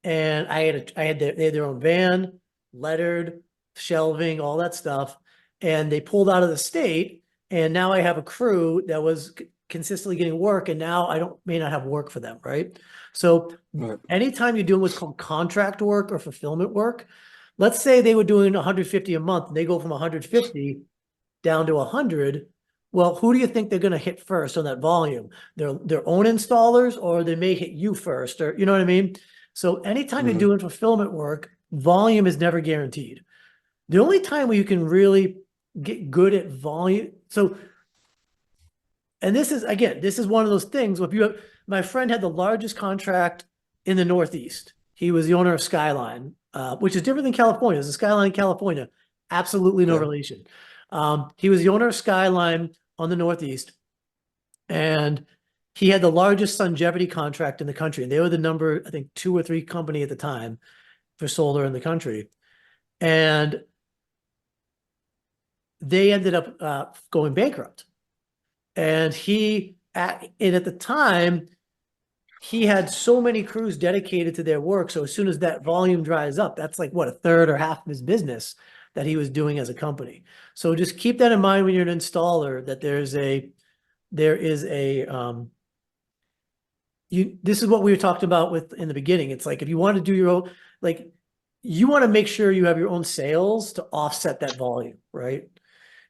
And they had their own van, lettered, shelving, all that stuff. And they pulled out of the state. And now I have a crew that was consistently getting work. And now I may not have work for them, right? So anytime you're doing what's called contract work or fulfillment work, let's say they were doing 150 a month, and they go from 150 down to 100. Well, who do you think they're going to hit first on that volume? Their own installers, or they may hit you first, or you know what I mean? So anytime you're doing fulfillment work, volume is never guaranteed. The only time where you can really get good at volume. So, and this is one of those things. If you have, my friend had the largest contract in the Northeast. He was the owner of Skyline, which is different than California. It's a Skyline in California. Absolutely no relation. He was the owner of Skyline on the Northeast, and he had the largest Sungevity contract in the country. And they were the number, I think, 2 or 3 company at the time for solar in the country. And they ended up going bankrupt. And at the time, he had so many crews dedicated to their work. So as soon as that volume dries up, that's like, what, a third or half of his business that he was doing as a company. So just keep that in mind when you're an installer, that this is what we were talking about in the beginning. It's like, if you want to do your own, like, you want to make sure you have your own sales to offset that volume, right?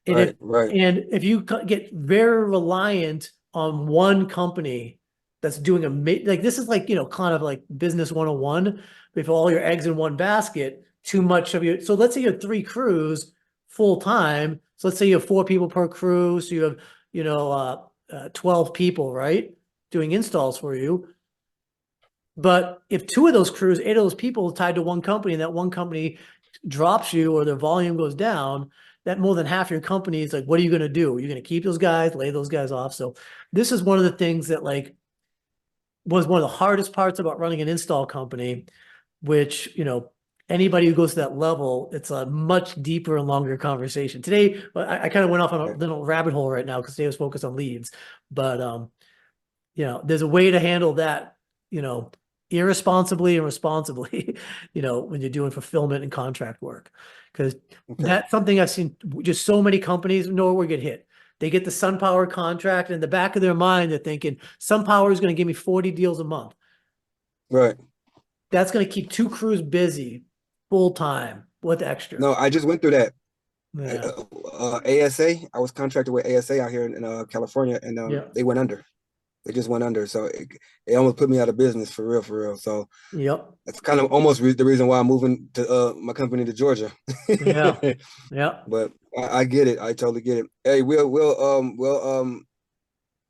And and if you get very reliant on one company that's doing like, this is like, kind of like business 101, if all your eggs in one basket, too much of your, so let's say you have 3 crews full time. So let's say you have 4 people per crew. So you have, 12 people, right, doing installs for you. But if 2 of those crews, 8 of those people tied to one company, and that one company drops you or their volume goes down, that more than half your company is like, what are you going to do? You're going to keep those guys, lay those guys off. So this is one of the things that, like, was one of the hardest parts about running an install company, which, anybody who goes to that level, it's a much deeper and longer conversation. Today, I kind of went off on a little rabbit hole right now because today was focused on leads. But, there's a way to handle that, irresponsibly and responsibly, when you're doing fulfillment and contract work. Because that's something I've seen, just so many companies nowhere get hit. They get the SunPower contract, and in the back of their mind, they're thinking, SunPower is going to give me 40 deals a month. Right. That's going to keep 2 crews busy full time with extra. No, I just went through that. Yeah. ASA, I was contracted with ASA out here in California, and they went under. They just went under. So it almost put me out of business for real. So that's kind of almost the reason why I'm moving to my company to Georgia. Yeah. But I get it. I totally get it. Hey, we'll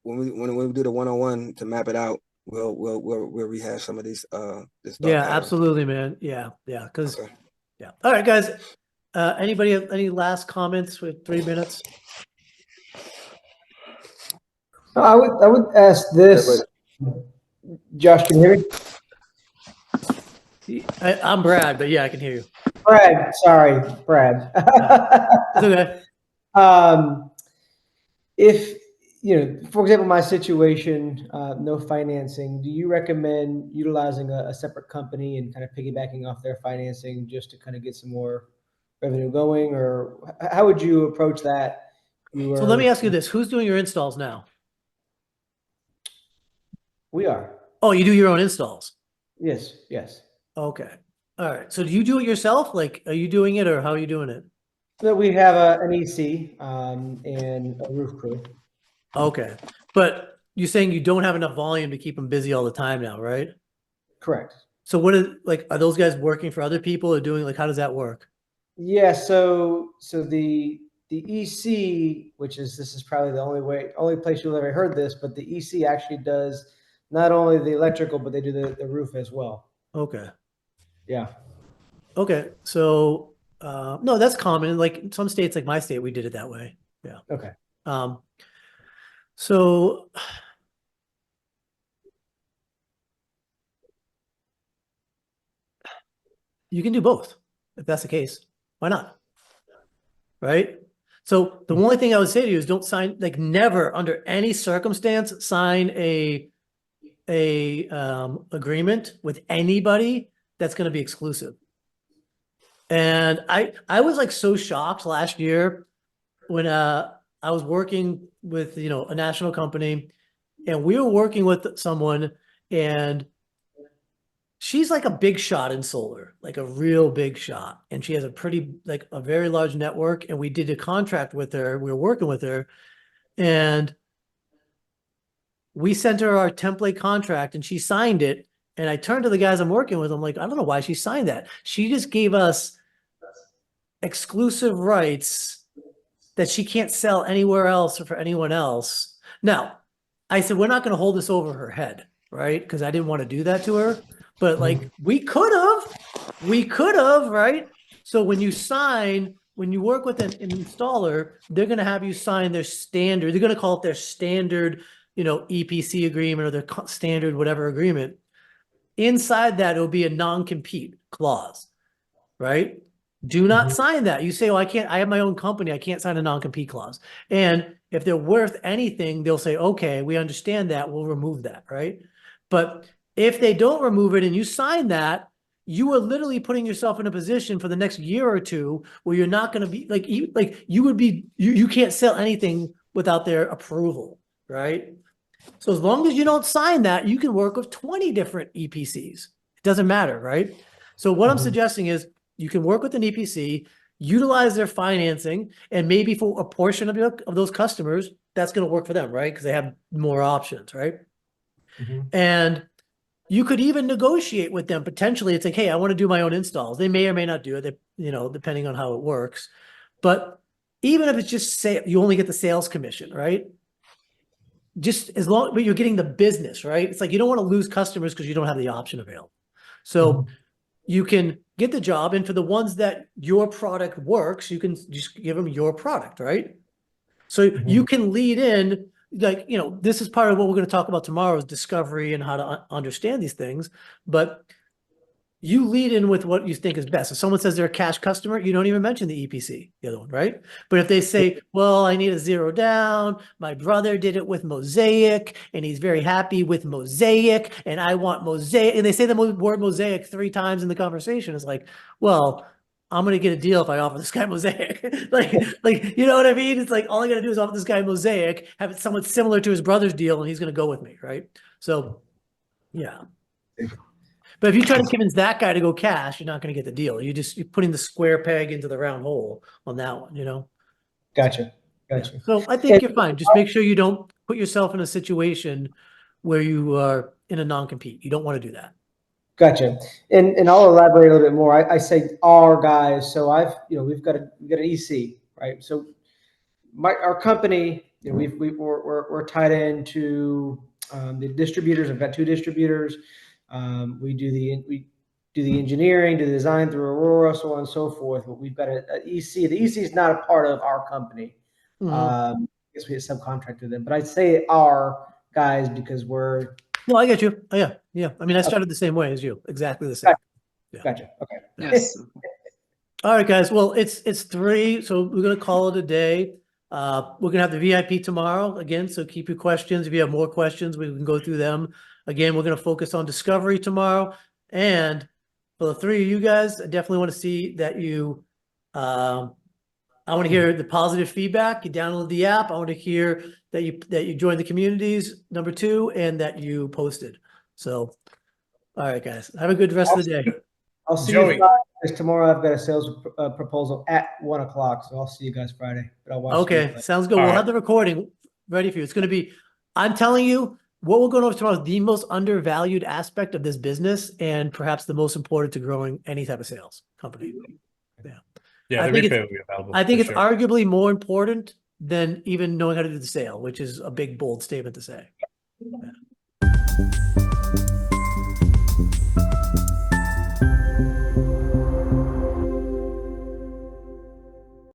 when we do the one-on-one to map it out, we'll rehash some of these this stuff. Yeah, absolutely, man. Yeah. Because All right, guys. Anybody have any last comments with 3 minutes? I would ask this. Josh, can you hear me? I'm Brad, but yeah, I can hear you. Brad, sorry, Brad. It's okay. If, for example, my situation, no financing, do you recommend utilizing a separate company and kind of piggybacking off their financing just to kind of get some more revenue going? Or how would you approach that? So let me ask you this. Who's doing your installs now? We are. Oh, you do your own installs. Yes, yes. Okay. All right. So do you do it yourself? Like, are you doing it or how are you doing it? So we have an EC and a roof crew. Okay. But you're saying you don't have enough volume to keep them busy all the time now, right? Correct. So what is like, are those guys working for other people or doing like, how does that work? Yeah, so the EC, this is probably the only place you'll ever heard this, but the EC actually does not only the electrical, but they do the roof as well. Okay. Yeah. Okay. So, no, that's common. Like some states, like my state, we did it that way. Yeah. Okay. So you can do both if that's the case. Why not? Right? So the only thing I would say to you is don't sign, like never under any circumstance, sign a agreement with anybody that's going to be exclusive. And I was like so shocked last year when I was working with, a national company and we were working with someone and she's like a big shot in solar, like a real big shot. And she has a very large network. And we did a contract with her. We were working with her and we sent her our template contract and she signed it. And I turned to the guys I'm working with. I'm like, I don't know why she signed that. She just gave us exclusive rights that she can't sell anywhere else or for anyone else. Now, I said, we're not going to hold this over her head, right? Because I didn't want to do that to her. But like we could have, right? So when you work with an installer, they're going to have you sign their standard. They're going to call it their standard, EPC agreement or their standard whatever agreement. Inside that, it'll be a non-compete clause, right? Do not sign that. You say, oh, I have my own company. I can't sign a non-compete clause. And if they're worth anything, they'll say, okay, we understand that. We'll remove that, right? But if they don't remove it and you sign that, you are literally putting yourself in a position for the next year or two where you're not going to be you can't sell anything without their approval, right? So as long as you don't sign that, you can work with 20 different EPCs. It doesn't matter, right? So what I'm suggesting is you can work with an EPC, utilize their financing, and maybe for a portion of those customers, that's going to work for them, right? Because they have more options, right? And you could even negotiate with them. Potentially, it's like, hey, I want to do my own installs. They may or may not do it, depending on how it works. But even if it's just you only get the sales commission, right? Just as long, but you're getting the business, right? It's like you don't want to lose customers because you don't have the option available. So you can get the job, and for the ones that your product works, you can just give them your product, right? So you can lead in, this is part of what we're going to talk about tomorrow is discovery and how to understand these things. But you lead in with what you think is best. If someone says they're a cash customer, you don't even mention the EPC, the other one, right? But if they say, well, I need a zero down, my brother did it with Mosaic and he's very happy with Mosaic and I want Mosaic. And they say the word Mosaic 3 times in the conversation. It's like, well, I'm going to get a deal if I offer this guy Mosaic. like, you know what I mean? It's like, all I got to do is offer this guy Mosaic, have it somewhat similar to his brother's deal, and he's going to go with me, right? So, yeah. But if you try to convince that guy to go cash, you're not going to get the deal. You're putting the square peg into the round hole on that one, Gotcha. Yeah. So I think you're fine. Just make sure you don't put yourself in a situation where you are in a non-compete. You don't want to do that. Gotcha. And I'll elaborate a little bit more. I say our guys. So we've got an EC, right? So our company, we're tied into the distributors. I've got 2 distributors. We do the engineering, do the design through Aurora, so on and so forth. But we've got an EC. The EC is not a part of our company. I guess we subcontracted them, but I'd say our guys because we're. No, I get you. Oh, yeah. I mean, I started the same way as you. Exactly the same. Gotcha. Okay. Yes. All right, guys. Well, it's 3, so we're gonna call it a day. We're gonna have the VIP tomorrow again, so keep your questions. If you have more questions, we can go through them. Again, we're gonna focus on discovery tomorrow. And for the 3 of you guys, I definitely want to see that you, I want to hear the positive feedback. You download the app. I want to hear that you joined the communities, number 2, and that you posted. So, all right, guys. Have a good rest of the day. I'll see Joey. you Friday, 'cause tomorrow. I've got a sales proposal at 1:00, so I'll see you guys Friday. But I'll watch. the Okay, replay. sounds good. All We'll right. have the recording ready for you. It's going to be, I'm telling you, what we're going over tomorrow is the most undervalued aspect of this business and perhaps the most important to growing any type of sales company. Yeah, I the think replay it's- will be available. I think for it's sure. arguably more important than even knowing how to do the sale, which is a big, bold statement to say. Yeah.